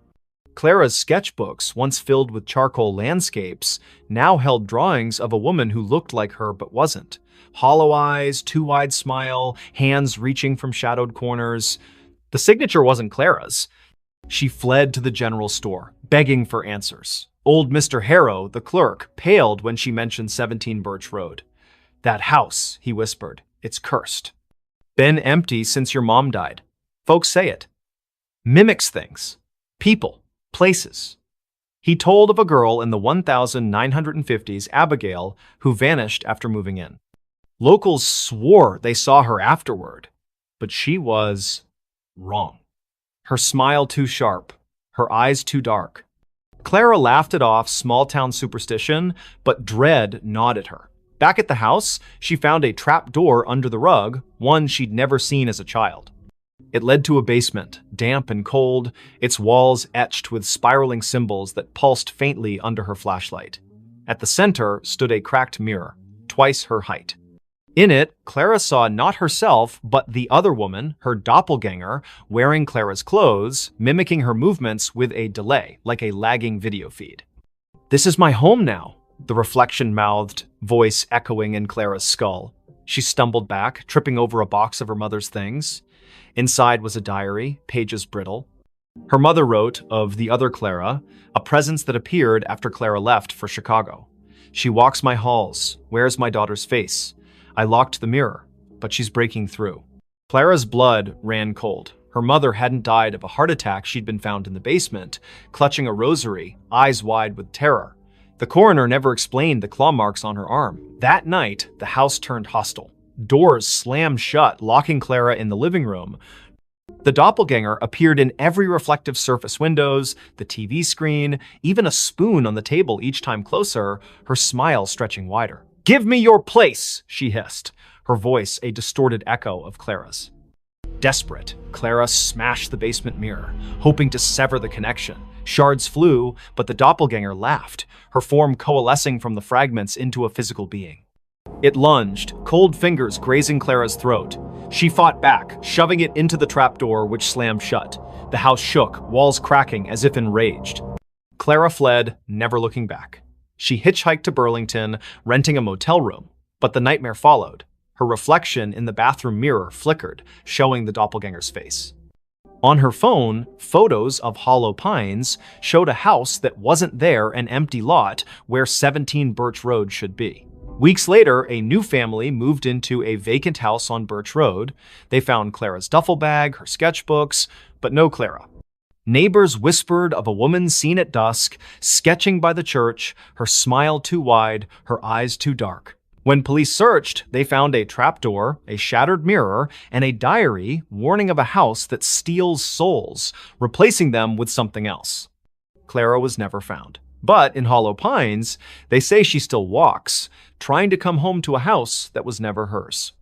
Clara's sketchbooks, once filled with charcoal landscapes, now held drawings of a woman who looked like her but wasn't. Hollow eyes, too wide smile, hands reaching from shadowed corners. The signature wasn't Clara's. She fled to the general store, begging for answers. Old Mr. Harrow, the clerk, paled when she mentioned 17 Birch Road. "That house," he whispered, "it's cursed. Been empty since your mom died. Folks say it. Mimics things. People. Places." He told of a girl in the 1950s, Abigail, who vanished after moving in. Locals swore they saw her afterward, but she was wrong. Her smile too sharp, her eyes too dark. Clara laughed it off small-town superstition, but dread gnawed at her. Back at the house, she found a trap door under the rug, one she'd never seen as a child. It led to a basement, damp and cold, its walls etched with spiraling symbols that pulsed faintly under her flashlight. At the center stood a cracked mirror, twice her height. In it, Clara saw not herself, but the other woman, her doppelganger, wearing Clara's clothes, mimicking her movements with a delay, like a lagging video feed. "This is my home now," the reflection mouthed, voice echoing in Clara's skull. She stumbled back, tripping over a box of her mother's things. Inside was a diary, pages brittle. Her mother wrote of the other Clara, a presence that appeared after Clara left for Chicago. "She walks my halls, wears my daughter's face. I locked the mirror, but she's breaking through. Clara's blood ran cold. Her mother hadn't died of a heart attack. She'd been found in the basement, clutching a rosary, eyes wide with terror. The coroner never explained the claw marks on her arm. That night, the house turned hostile. Doors slammed shut, locking Clara in the living room. The doppelganger appeared in every reflective surface: windows, the TV screen, even a spoon on the table each time closer, her smile stretching wider. "Give me your place," she hissed, her voice a distorted echo of Clara's. Desperate, Clara smashed the basement mirror, hoping to sever the connection. Shards flew, but the doppelganger laughed, her form coalescing from the fragments into a physical being. It lunged, cold fingers grazing Clara's throat. She fought back, shoving it into the trapdoor, which slammed shut. The house shook, walls cracking as if enraged. Clara fled, never looking back. She hitchhiked to Burlington, renting a motel room. But the nightmare followed. Her reflection in the bathroom mirror flickered, showing the doppelganger's face. On her phone, photos of Hollow Pines showed a house that wasn't there, an empty lot where 17 Birch Road should be. Weeks later, a new family moved into a vacant house on Birch Road. They found Clara's duffel bag, her sketchbooks, but no Clara. Neighbors whispered of a woman seen at dusk, sketching by the church, her smile too wide, her eyes too dark. When police searched, they found a trapdoor, a shattered mirror, and a diary warning of a house that steals souls, replacing them with something else. Clara was never found. But in Hollow Pines, they say she still walks, trying to come home to a house that was never hers.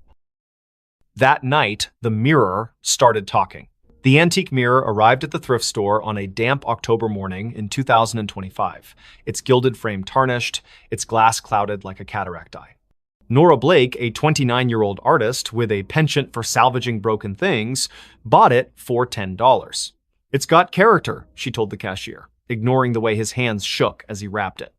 That night, the mirror started talking. The antique mirror arrived at the thrift store on a damp October morning in 2025, its gilded frame tarnished, its glass clouded like a cataract eye. Nora Blake, a 29-year-old artist with a penchant for salvaging broken things, bought it for $10. "It's got character," she told the cashier, ignoring the way his hands shook as he wrapped it.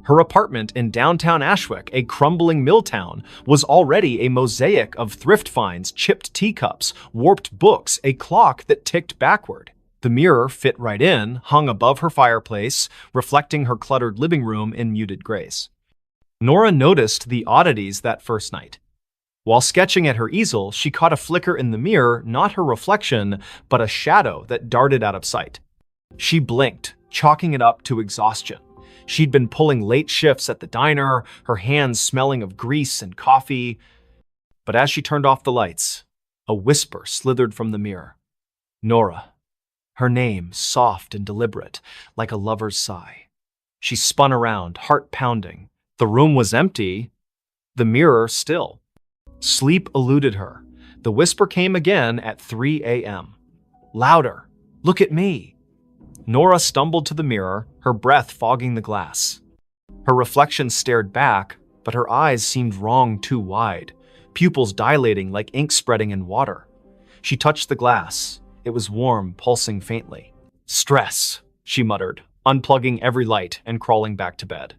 Her apartment in downtown Ashwick, a crumbling mill town, was already a mosaic of thrift finds, chipped teacups, warped books, a clock that ticked backward. The mirror fit right in, hung above her fireplace, reflecting her cluttered living room in muted grays. Nora noticed the oddities that first night. While sketching at her easel, she caught a flicker in the mirror, not her reflection, but a shadow that darted out of sight. She blinked, chalking it up to exhaustion. She'd been pulling late shifts at the diner, her hands smelling of grease and coffee. But as she turned off the lights, a whisper slithered from the mirror. Nora. Her name, soft and deliberate, like a lover's sigh. She spun around, heart pounding. The room was empty, the mirror still. Sleep eluded her. The whisper came again at 3 a.m. Louder. Look at me. Nora stumbled to the mirror, her breath fogging the glass. Her reflection stared back, but her eyes seemed wrong too wide, pupils dilating like ink spreading in water. She touched the glass. It was warm, pulsing faintly. Stress, she muttered, unplugging every light and crawling back to bed.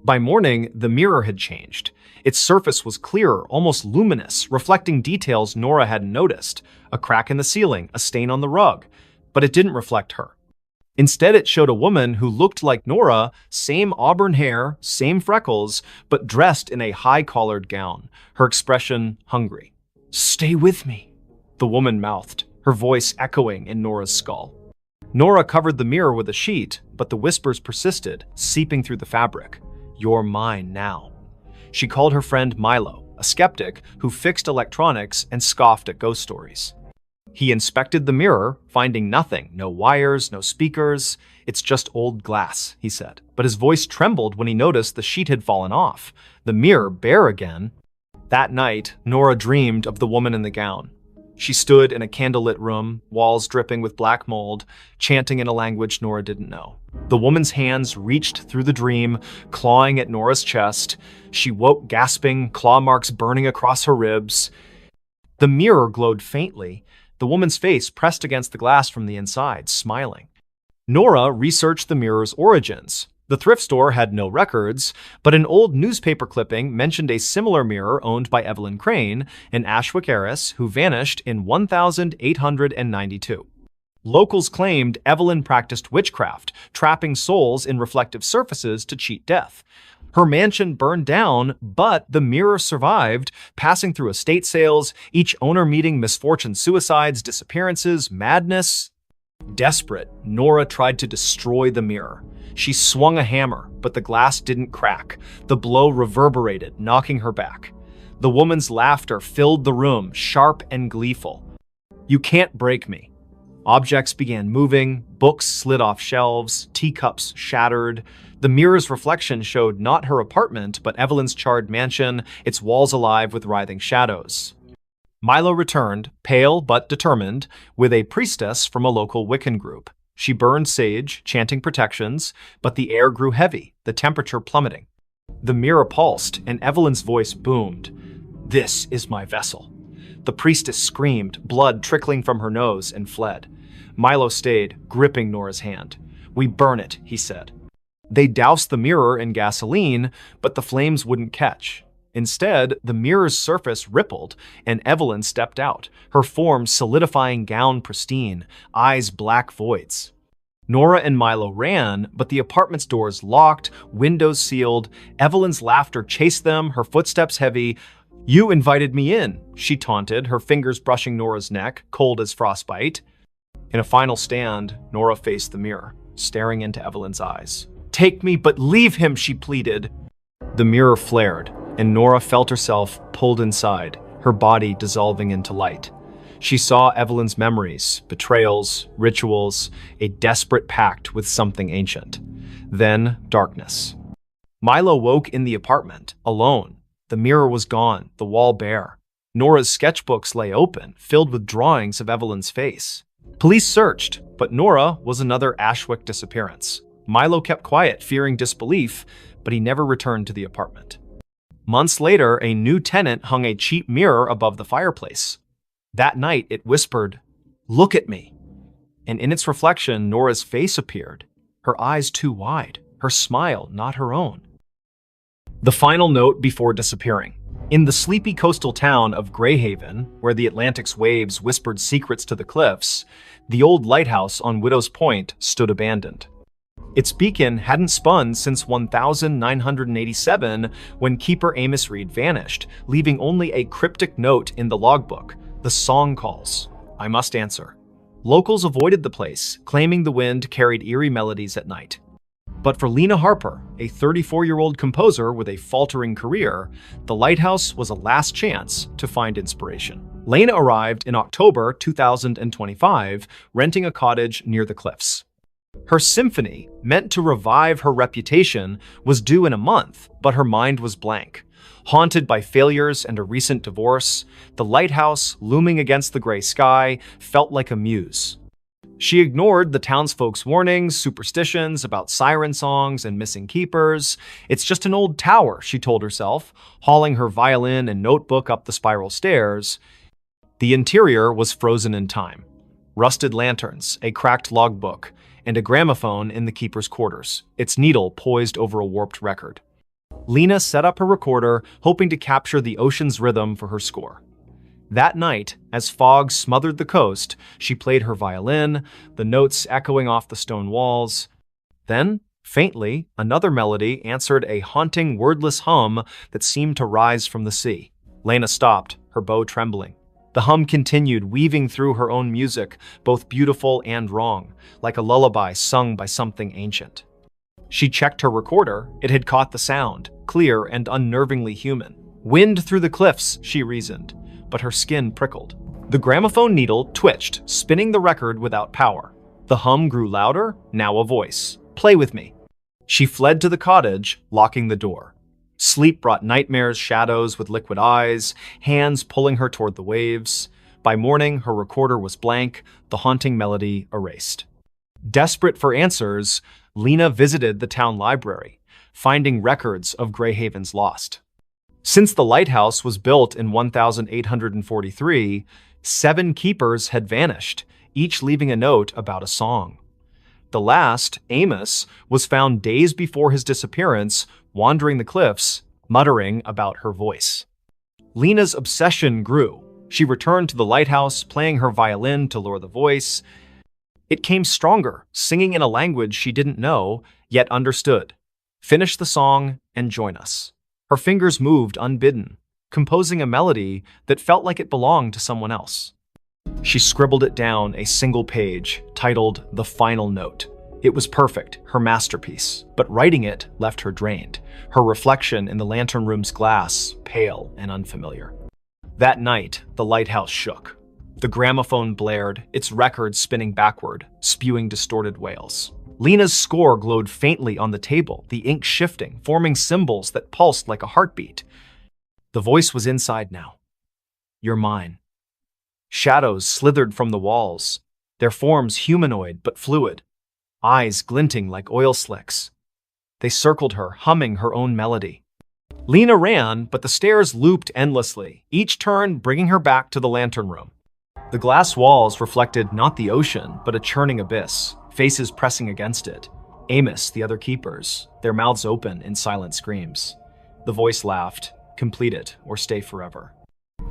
By morning, the mirror had changed. Its surface was clearer, almost luminous, reflecting details Nora hadn't noticed. A crack in the ceiling, a stain on the rug. But it didn't reflect her. Instead, it showed a woman who looked like Nora, same auburn hair, same freckles, but dressed in a high-collared gown, her expression hungry. "Stay with me," the woman mouthed, her voice echoing in Nora's skull. Nora covered the mirror with a sheet, but the whispers persisted, seeping through the fabric. "You're mine now." She called her friend Milo, a skeptic who fixed electronics and scoffed at ghost stories. He inspected the mirror, finding nothing, no wires, no speakers. "It's just old glass," he said. But his voice trembled when he noticed the sheet had fallen off, the mirror bare again. That night, Nora dreamed of the woman in the gown. She stood in a candlelit room, walls dripping with black mold, chanting in a language Nora didn't know. The woman's hands reached through the dream, clawing at Nora's chest. She woke gasping, claw marks burning across her ribs. The mirror glowed faintly, the woman's face pressed against the glass from the inside, smiling. Nora researched the mirror's origins. The thrift store had no records, but an old newspaper clipping mentioned a similar mirror owned by Evelyn Crane, an Ashwick heiress who vanished in 1892. Locals claimed Evelyn practiced witchcraft, trapping souls in reflective surfaces to cheat death. Her mansion burned down, but the mirror survived, passing through estate sales, each owner meeting misfortune, suicides, disappearances, madness. Desperate, Nora tried to destroy the mirror. She swung a hammer, but the glass didn't crack. The blow reverberated, knocking her back. The woman's laughter filled the room, sharp and gleeful. "You can't break me." Objects began moving, books slid off shelves, teacups shattered. The mirror's reflection showed not her apartment, but Evelyn's charred mansion, its walls alive with writhing shadows. Milo returned, pale but determined, with a priestess from a local Wiccan group. She burned sage, chanting protections, but the air grew heavy, the temperature plummeting. The mirror pulsed, and Evelyn's voice boomed. "This is my vessel." The priestess screamed, blood trickling from her nose, and fled. Milo stayed, gripping Nora's hand. "We burn it," he said. They doused the mirror in gasoline, but the flames wouldn't catch. Instead, the mirror's surface rippled, and Evelyn stepped out, her form solidifying, gown pristine, eyes black voids. Nora and Milo ran, but the apartment's doors locked, windows sealed. Evelyn's laughter chased them, her footsteps heavy. "You invited me in," she taunted, her fingers brushing Nora's neck, cold as frostbite. In a final stand, Nora faced the mirror, staring into Evelyn's eyes. "Take me, but leave him," she pleaded. The mirror flared, and Nora felt herself pulled inside, her body dissolving into light. She saw Evelyn's memories, betrayals, rituals, a desperate pact with something ancient. Then, darkness. Milo woke in the apartment, alone. The mirror was gone, the wall bare. Nora's sketchbooks lay open, filled with drawings of Evelyn's face. Police searched, but Nora was another Ashwick disappearance. Milo kept quiet, fearing disbelief, but he never returned to the apartment. Months later, a new tenant hung a cheap mirror above the fireplace. That night, it whispered, "Look at me." And in its reflection, Nora's face appeared, her eyes too wide, her smile not her own. The final note before disappearing. In the sleepy coastal town of Greyhaven, where the Atlantic's waves whispered secrets to the cliffs, the old lighthouse on Widow's Point stood abandoned. Its beacon hadn't spun since 1987, when keeper Amos Reed vanished, leaving only a cryptic note in the logbook. "The song calls. I must answer." Locals avoided the place, claiming the wind carried eerie melodies at night. But for Lena Harper, a 34-year-old composer with a faltering career, the lighthouse was a last chance to find inspiration. Lena arrived in October 2025, renting a cottage near the cliffs. Her symphony, meant to revive her reputation, was due in a month, but her mind was blank. Haunted by failures and a recent divorce, the lighthouse, looming against the gray sky, felt like a muse. She ignored the townsfolk's warnings, superstitions about siren songs and missing keepers. "It's just an old tower," she told herself, hauling her violin and notebook up the spiral stairs. The interior was frozen in time. Rusted lanterns, a cracked logbook, and a gramophone in the keeper's quarters, its needle poised over a warped record. Lena set up her recorder, hoping to capture the ocean's rhythm for her score. That night, as fog smothered the coast, she played her violin, the notes echoing off the stone walls. Then, faintly, another melody answered a haunting, wordless hum that seemed to rise from the sea. Lena stopped, her bow trembling. The hum continued, weaving through her own music, both beautiful and wrong, like a lullaby sung by something ancient. She checked her recorder. It had caught the sound, clear and unnervingly human. "Wind through the cliffs," she reasoned, but her skin prickled. The gramophone needle twitched, spinning the record without power. The hum grew louder, now a voice. "Play with me." She fled to the cottage, locking the door. Sleep brought nightmares, shadows with liquid eyes, hands pulling her toward the waves. By morning, her recorder was blank, the haunting melody erased. Desperate for answers, Lena visited the town library, finding records of Greyhaven's lost. Since the lighthouse was built in 1843, 7 keepers had vanished, each leaving a note about a song. The last, Amos, was found days before his disappearance, wandering the cliffs, muttering about her voice. Lena's obsession grew. She returned to the lighthouse, playing her violin to lure the voice. It came stronger, singing in a language she didn't know, yet understood. Finish the song, and join us." Her fingers moved unbidden, composing a melody that felt like it belonged to someone else. She scribbled it down a single page, titled "The Final Note." It was perfect, her masterpiece, but writing it left her drained, her reflection in the lantern room's glass pale and unfamiliar. That night, the lighthouse shook. The gramophone blared, its record spinning backward, spewing distorted wails. Lena's score glowed faintly on the table, the ink shifting, forming symbols that pulsed like a heartbeat. The voice was inside now. "You're mine." Shadows slithered from the walls, their forms humanoid but fluid, eyes glinting like oil slicks. They circled her, humming her own melody. Lena ran, but the stairs looped endlessly, each turn bringing her back to the lantern room. The glass walls reflected not the ocean, but a churning abyss, faces pressing against it. Amos, the other keepers, their mouths open in silent screams. The voice laughed, "Complete it, or stay forever."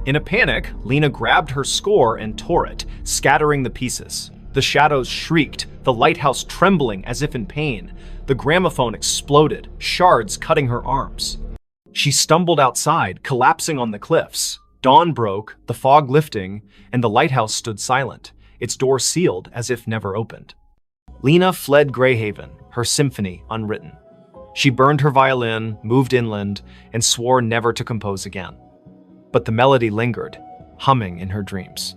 In a panic, Lena grabbed her score and tore it, scattering the pieces. The shadows shrieked, the lighthouse trembling as if in pain. The gramophone exploded, shards cutting her arms. She stumbled outside, collapsing on the cliffs. Dawn broke, the fog lifting, and the lighthouse stood silent, its door sealed as if never opened. Lena fled Greyhaven, her symphony unwritten. She burned her violin, moved inland, and swore never to compose again. But the melody lingered, humming in her dreams.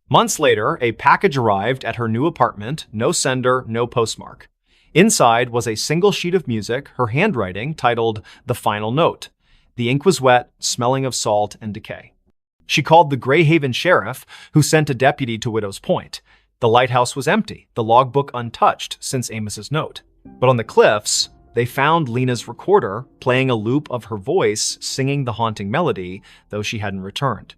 Months later, a package arrived at her new apartment, no sender, no postmark. Inside was a single sheet of music, her handwriting, titled "The Final Note." The ink was wet, smelling of salt and decay. She called the Greyhaven sheriff, who sent a deputy to Widow's Point. The lighthouse was empty, the logbook untouched since Amos's note. But on the cliffs, they found Lena's recorder, playing a loop of her voice singing the haunting melody, though she hadn't returned.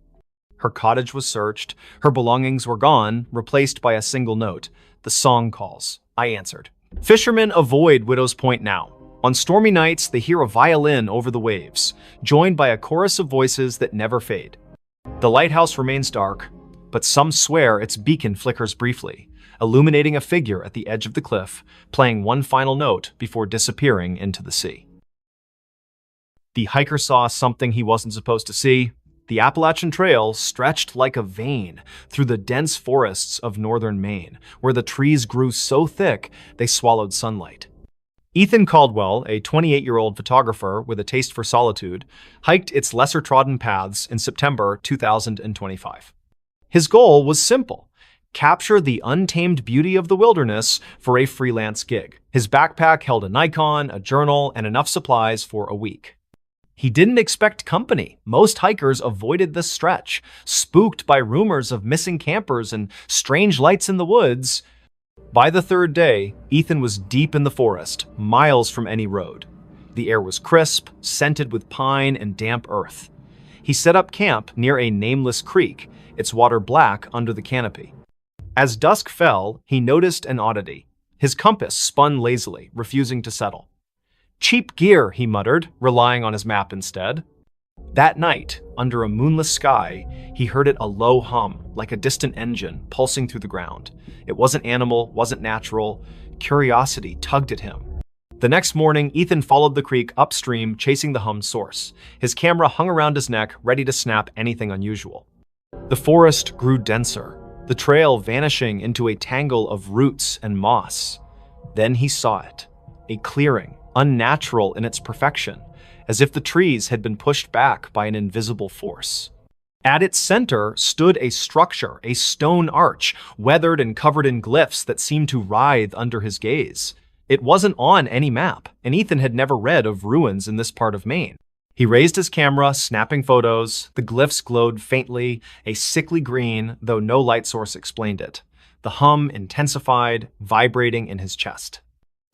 Her cottage was searched, her belongings were gone, replaced by a single note. "The song calls. I answered." Fishermen avoid Widow's Point now. On stormy nights, they hear a violin over the waves, joined by a chorus of voices that never fade. The lighthouse remains dark, but some swear its beacon flickers briefly, illuminating a figure at the edge of the cliff, playing one final note before disappearing into the sea. The hiker saw something he wasn't supposed to see. The Appalachian Trail stretched like a vein through the dense forests of northern Maine, where the trees grew so thick they swallowed sunlight. Ethan Caldwell, a 28-year-old photographer with a taste for solitude, hiked its lesser-trodden paths in September 2025. His goal was simple: capture the untamed beauty of the wilderness for a freelance gig. His backpack held a Nikon, a journal, and enough supplies for a week. He didn't expect company. Most hikers avoided this stretch, spooked by rumors of missing campers and strange lights in the woods. By the third day, Ethan was deep in the forest, miles from any road. The air was crisp, scented with pine and damp earth. He set up camp near a nameless creek, its water black under the canopy. As dusk fell, he noticed an oddity. His compass spun lazily, refusing to settle. "Cheap gear," he muttered, relying on his map instead. That night, under a moonless sky, he heard it a low hum, like a distant engine, pulsing through the ground. It wasn't animal, wasn't natural. Curiosity tugged at him. The next morning, Ethan followed the creek upstream, chasing the hum's source. His camera hung around his neck, ready to snap anything unusual. The forest grew denser, the trail vanishing into a tangle of roots and moss. Then he saw it, a clearing, unnatural in its perfection, as if the trees had been pushed back by an invisible force. At its center stood a structure, a stone arch, weathered and covered in glyphs that seemed to writhe under his gaze. It wasn't on any map, and Ethan had never read of ruins in this part of Maine. He raised his camera, snapping photos. The glyphs glowed faintly, a sickly green, though no light source explained it. The hum intensified, vibrating in his chest.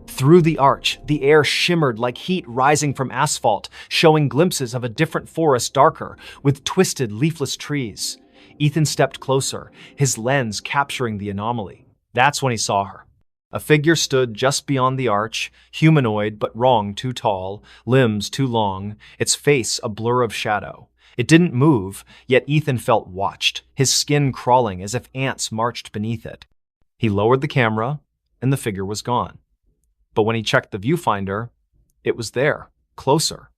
Through the arch, the air shimmered like heat rising from asphalt, showing glimpses of a different forest darker, with twisted, leafless trees. Ethan stepped closer, his lens capturing the anomaly. That's when he saw her. A figure stood just beyond the arch, humanoid but wrong, too tall, limbs too long, its face a blur of shadow. It didn't move, yet Ethan felt watched, his skin crawling as if ants marched beneath it. He lowered the camera, and the figure was gone. But when he checked the viewfinder, it was there, closer.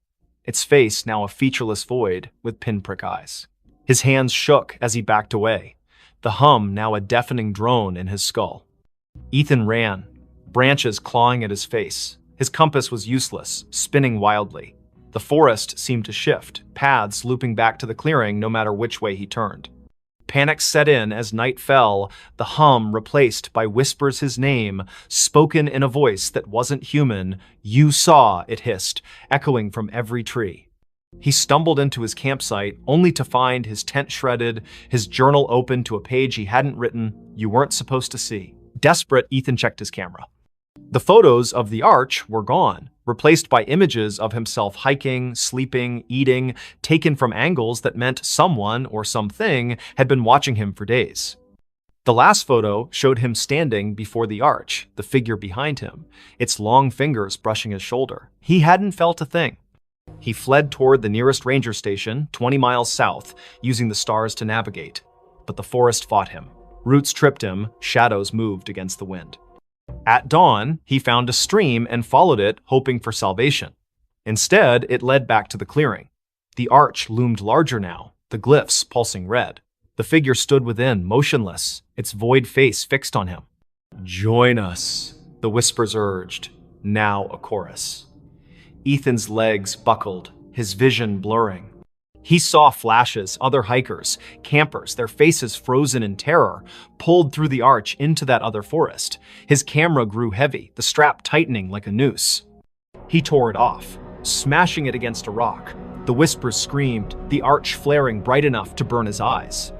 Its face now a featureless void with pinprick eyes. His hands shook as he backed away, the hum now a deafening drone in his skull. Ethan ran, branches clawing at his face. His compass was useless, spinning wildly. The forest seemed to shift, paths looping back to the clearing no matter which way he turned. Panic set in as night fell, the hum replaced by whispers his name, spoken in a voice that wasn't human. "You saw," it hissed, echoing from every tree. He stumbled into his campsite, only to find his tent shredded, his journal open to a page he hadn't written, you weren't supposed to see. Desperate, Ethan checked his camera. The photos of the arch were gone, replaced by images of himself hiking, sleeping, eating, taken from angles that meant someone or something had been watching him for days. The last photo showed him standing before the arch, the figure behind him, its long fingers brushing his shoulder. He hadn't felt a thing. He fled toward the nearest ranger station, 20 miles south, using the stars to navigate. But the forest fought him. Roots tripped him, shadows moved against the wind. At dawn, he found a stream and followed it, hoping for salvation. Instead, it led back to the clearing. The arch loomed larger now, the glyphs pulsing red. The figure stood within, motionless, its void face fixed on him. "Join us," the whispers urged, now a chorus. Ethan's legs buckled, his vision blurring. He saw flashes, other hikers, campers, their faces frozen in terror, pulled through the arch into that other forest. His camera grew heavy, the strap tightening like a noose. He tore it off, smashing it against a rock. The whispers screamed, the arch flaring bright enough to burn his eyes.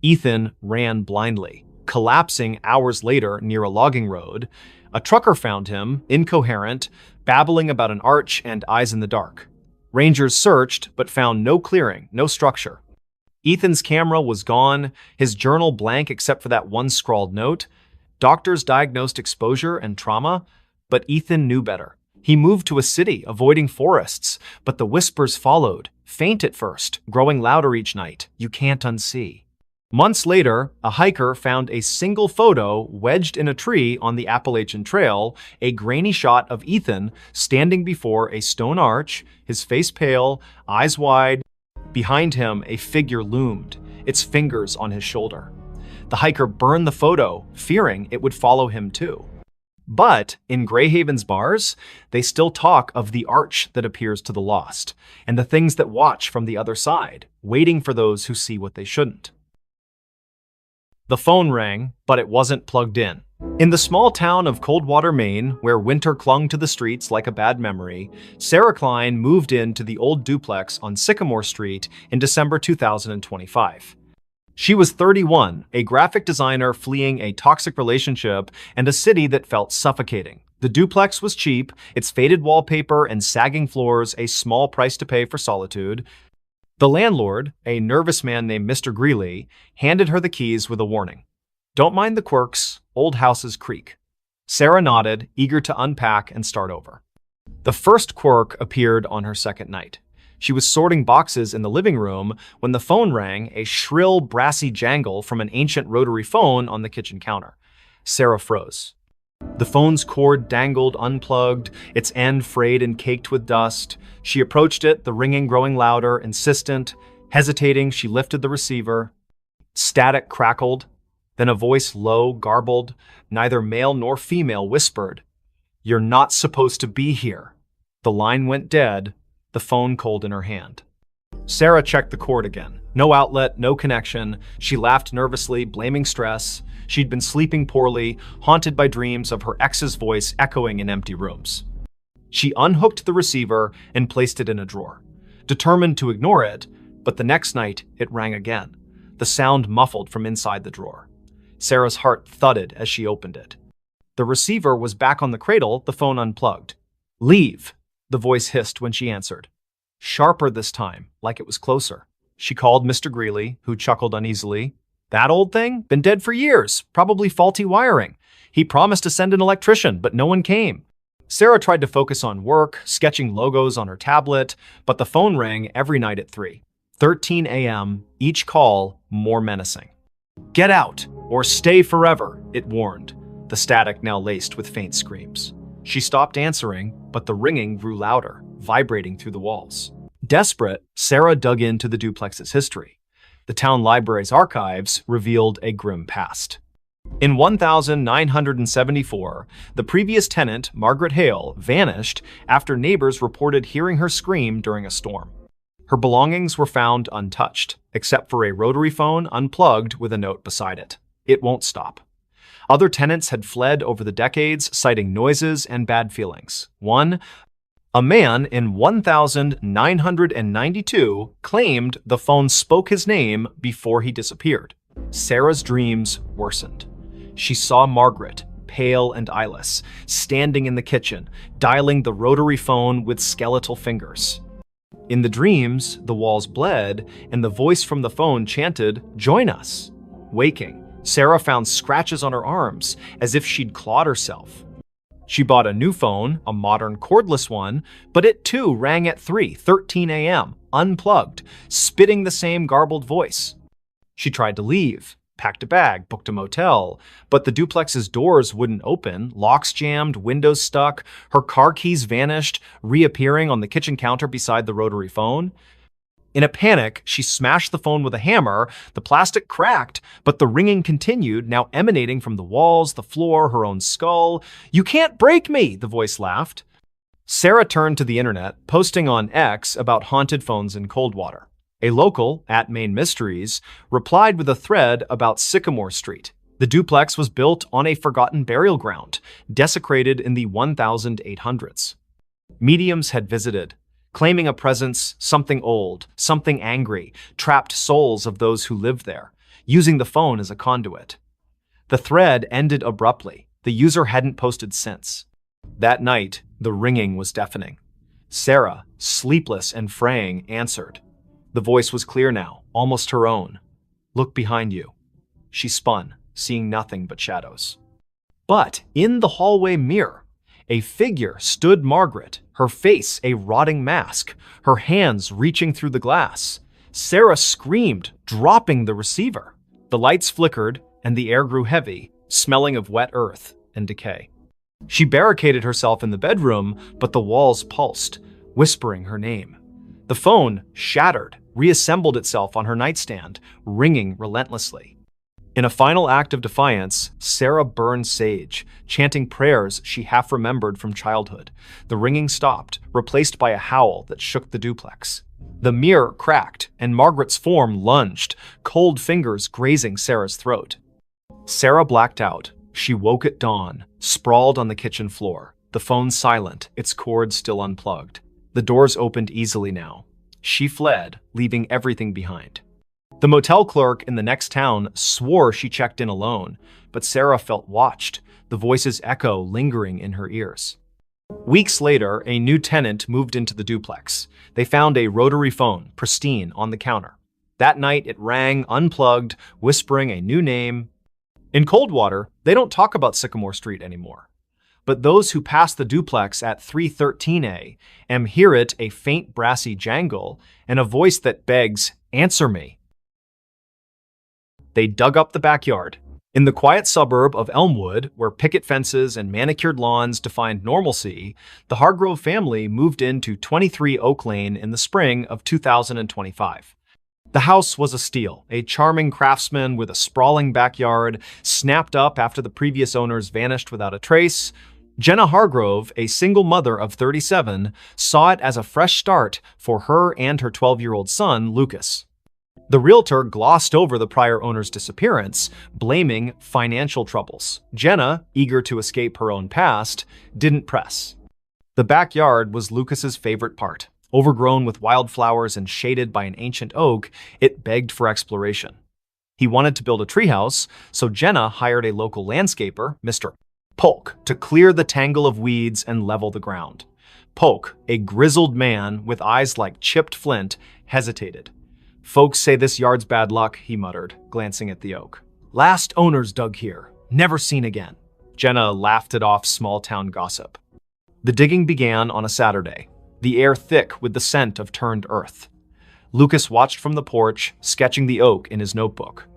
Ethan ran blindly, collapsing hours later near a logging road. A trucker found him, incoherent, babbling about an arch and eyes in the dark. Rangers searched, but found no clearing, no structure. Ethan's camera was gone, his journal blank except for that one scrawled note. Doctors diagnosed exposure and trauma, but Ethan knew better. He moved to a city, avoiding forests, but the whispers followed, faint at first, growing louder each night. You can't unsee. Months later, a hiker found a single photo wedged in a tree on the Appalachian Trail, a grainy shot of Ethan standing before a stone arch, his face pale, eyes wide. Behind him, a figure loomed, its fingers on his shoulder. The hiker burned the photo, fearing it would follow him too. But in Greyhaven's bars, they still talk of the arch that appears to the lost, and the things that watch from the other side, waiting for those who see what they shouldn't. The phone rang, but it wasn't plugged in. In the small town of Coldwater, Maine, where winter clung to the streets like a bad memory, Sarah Klein moved into the old duplex on Sycamore Street in December 2025. She was 31, a graphic designer fleeing a toxic relationship and a city that felt suffocating. The duplex was cheap, its faded wallpaper and sagging floors a small price to pay for solitude. The landlord, a nervous man named Mr. Greeley, handed her the keys with a warning. Don't mind the quirks, old houses creak. Sarah nodded, eager to unpack and start over. The first quirk appeared on her second night. She was sorting boxes in the living room when the phone rang, a shrill, brassy jangle from an ancient rotary phone on the kitchen counter. Sarah froze. The phone's cord dangled unplugged, its end frayed and caked with dust. She approached it, the ringing growing louder, insistent. Hesitating, she lifted the receiver. Static crackled. Then a voice, low, garbled, neither male nor female, whispered, "You're not supposed to be here." The line went dead, the phone cold in her hand. Sarah checked the cord again. No outlet, no connection. She laughed nervously, blaming stress. She'd been sleeping poorly, haunted by dreams of her ex's voice echoing in empty rooms. She unhooked the receiver and placed it in a drawer, determined to ignore it, but the next night it rang again, the sound muffled from inside the drawer. Sarah's heart thudded as she opened it. The receiver was back on the cradle, the phone unplugged. "Leave," the voice hissed when she answered. Sharper this time, like it was closer. She called Mr. Greeley, who chuckled uneasily. "That old thing? Been dead for years. Probably faulty wiring. He promised to send an electrician, but no one came." Sarah tried to focus on work, sketching logos on her tablet, but the phone rang every night at 3:13 a.m., each call more menacing. "Get out, or stay forever," it warned, the static now laced with faint screams. She stopped answering, but the ringing grew louder, vibrating through the walls. Desperate, Sarah dug into the duplex's history. The town library's archives revealed a grim past. In 1974, the previous tenant, Margaret Hale, vanished after neighbors reported hearing her scream during a storm. Her belongings were found untouched, except for a rotary phone unplugged with a note beside it. It won't stop. Other tenants had fled over the decades, citing noises and bad feelings. A man in 1992 claimed the phone spoke his name before he disappeared. Sarah's dreams worsened. She saw Margaret, pale and eyeless, standing in the kitchen, dialing the rotary phone with skeletal fingers. In the dreams, the walls bled, and the voice from the phone chanted, "Join us." Waking, Sarah found scratches on her arms, as if she'd clawed herself. She bought a new phone, a modern cordless one, but it too rang at 3:13 a.m., unplugged, spitting the same garbled voice. She tried to leave, packed a bag, booked a motel, but the duplex's doors wouldn't open, locks jammed, windows stuck, her car keys vanished, reappearing on the kitchen counter beside the rotary phone. In a panic, she smashed the phone with a hammer. The plastic cracked, but the ringing continued, now emanating from the walls, the floor, her own skull. "You can't break me," the voice laughed. Sarah turned to the internet, posting on X about haunted phones in Coldwater. A local, @MainMysteries, replied with a thread about Sycamore Street. The duplex was built on a forgotten burial ground, desecrated in the 1800s. Mediums had visited, claiming a presence, something old, something angry, trapped souls of those who lived there, using the phone as a conduit. The thread ended abruptly. The user hadn't posted since. That night, the ringing was deafening. Sarah, sleepless and fraying, answered. The voice was clear now, almost her own. "Look behind you." She spun, seeing nothing but shadows. But in the hallway mirror, a figure stood Margaret, her face a rotting mask, her hands reaching through the glass. Sarah screamed, dropping the receiver. The lights flickered, and the air grew heavy, smelling of wet earth and decay. She barricaded herself in the bedroom, but the walls pulsed, whispering her name. The phone, shattered, reassembled itself on her nightstand, ringing relentlessly. In a final act of defiance, Sarah burned sage, chanting prayers she half remembered from childhood. The ringing stopped, replaced by a howl that shook the duplex. The mirror cracked, and Margaret's form lunged, cold fingers grazing Sarah's throat. Sarah blacked out. She woke at dawn, sprawled on the kitchen floor, the phone silent, its cord still unplugged. The doors opened easily now. She fled, leaving everything behind. The motel clerk in the next town swore she checked in alone, but Sarah felt watched, the voice's echo lingering in her ears. Weeks later, a new tenant moved into the duplex. They found a rotary phone, pristine, on the counter. That night, it rang, unplugged, whispering a new name. In Coldwater, they don't talk about Sycamore Street anymore. But those who pass the duplex at 3:13 a.m. hear it, a faint brassy jangle, and a voice that begs, "Answer me." They dug up the backyard. In the quiet suburb of Elmwood, where picket fences and manicured lawns defined normalcy, the Hargrove family moved into 23 Oak Lane in the spring of 2025. The house was a steal, a charming craftsman with a sprawling backyard, snapped up after the previous owners vanished without a trace. Jenna Hargrove, a single mother of 37, saw it as a fresh start for her and her 12-year-old son, Lucas. The realtor glossed over the prior owner's disappearance, blaming financial troubles. Jenna, eager to escape her own past, didn't press. The backyard was Lucas's favorite part. Overgrown with wildflowers and shaded by an ancient oak, it begged for exploration. He wanted to build a treehouse, so Jenna hired a local landscaper, Mr. Polk, to clear the tangle of weeds and level the ground. Polk, a grizzled man with eyes like chipped flint, hesitated. "Folks say this yard's bad luck," he muttered, glancing at the oak. "Last owners dug here. Never seen again." Jenna laughed it off small-town gossip. The digging began on a Saturday, the air thick with the scent of turned earth. Lucas watched from the porch, sketching the oak in his notebook.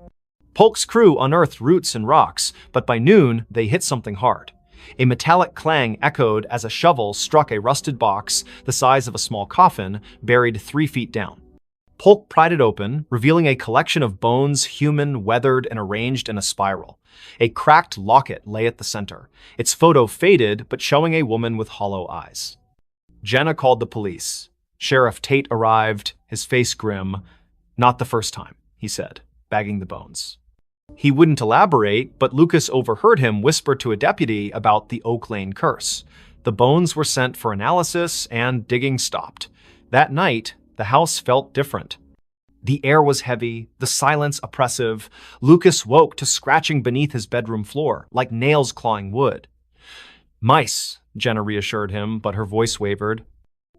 Polk's crew unearthed roots and rocks, but by noon, they hit something hard. A metallic clang echoed as a shovel struck a rusted box the size of a small coffin buried 3 feet down. Polk pried it open, revealing a collection of bones, human, weathered, and arranged in a spiral. A cracked locket lay at the center, its photo faded but showing a woman with hollow eyes. Jenna called the police. Sheriff Tate arrived, his face grim. "Not the first time," he said, bagging the bones. He wouldn't elaborate, but Lucas overheard him whisper to a deputy about the Oak Lane curse. The bones were sent for analysis, and digging stopped. That night, the house felt different. The air was heavy, the silence oppressive. Lucas woke to scratching beneath his bedroom floor, like nails clawing wood. "Mice," Jenna reassured him, but her voice wavered.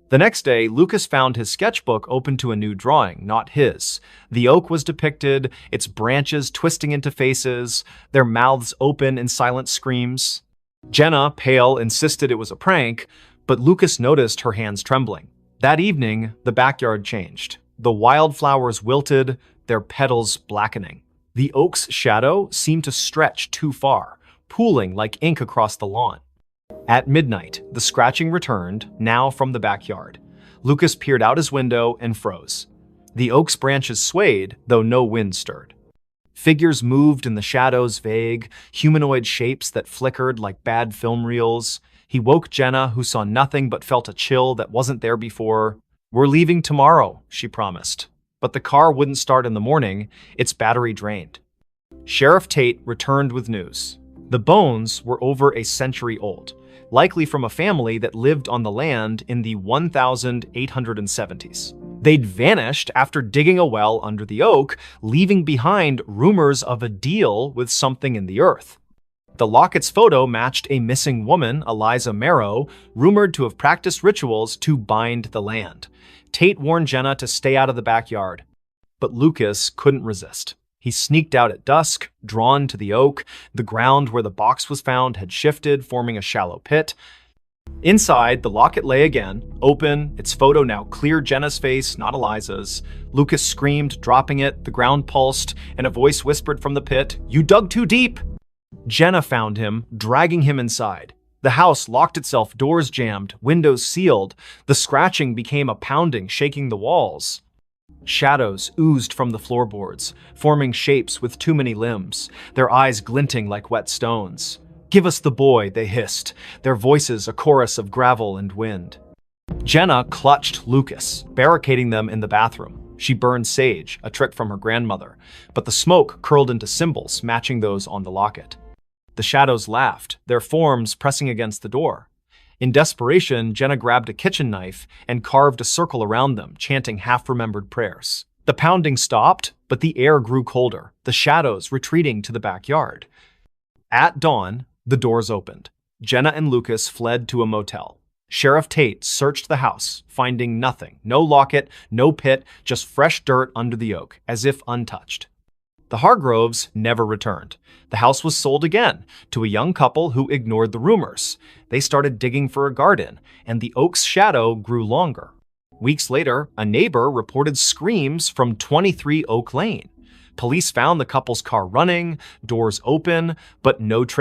The next day, Lucas found his sketchbook open to a new drawing, not his. The oak was depicted, its branches twisting into faces, their mouths open in silent screams. Jenna, pale, insisted it was a prank, but Lucas noticed her hands trembling. That evening, the backyard changed. The wildflowers wilted, their petals blackening. The oak's shadow seemed to stretch too far, pooling like ink across the lawn. At midnight, the scratching returned, now from the backyard. Lucas peered out his window and froze. The oak's branches swayed, though no wind stirred. Figures moved in the shadows, vague, humanoid shapes that flickered like bad film reels. He woke Jenna, who saw nothing but felt a chill that wasn't there before. "We're leaving tomorrow," she promised. But the car wouldn't start in the morning, its battery drained. Sheriff Tate returned with news. The bones were over a century old, likely from a family that lived on the land in the 1870s. They'd vanished after digging a well under the oak, leaving behind rumors of a deal with something in the earth. The locket's photo matched a missing woman, Eliza Marrow, rumored to have practiced rituals to bind the land. Tate warned Jenna to stay out of the backyard, but Lucas couldn't resist. He sneaked out at dusk, drawn to the oak. The ground where the box was found had shifted, forming a shallow pit. Inside, the locket lay again, open, its photo now clear Jenna's face, not Eliza's. Lucas screamed, dropping it, the ground pulsed, and a voice whispered from the pit, "You dug too deep!" Jenna found him, dragging him inside. The house locked itself, doors jammed, windows sealed. The scratching became a pounding, shaking the walls. Shadows oozed from the floorboards, forming shapes with too many limbs, their eyes glinting like wet stones. "Give us the boy," they hissed, their voices a chorus of gravel and wind. Jenna clutched Lucas, barricading them in the bathroom. She burned sage, a trick from her grandmother, but the smoke curled into symbols matching those on the locket. The shadows laughed, their forms pressing against the door. In desperation, Jenna grabbed a kitchen knife and carved a circle around them, chanting half-remembered prayers. The pounding stopped, but the air grew colder, the shadows retreating to the backyard. At dawn, the doors opened. Jenna and Lucas fled to a motel. Sheriff Tate searched the house, finding nothing. No locket, no pit, just fresh dirt under the oak, as if untouched. The Hargroves never returned. The house was sold again to a young couple who ignored the rumors. They started digging for a garden, and the oak's shadow grew longer. Weeks later, a neighbor reported screams from 23 Oak Lane. Police found the couple's car running, doors open, but no trace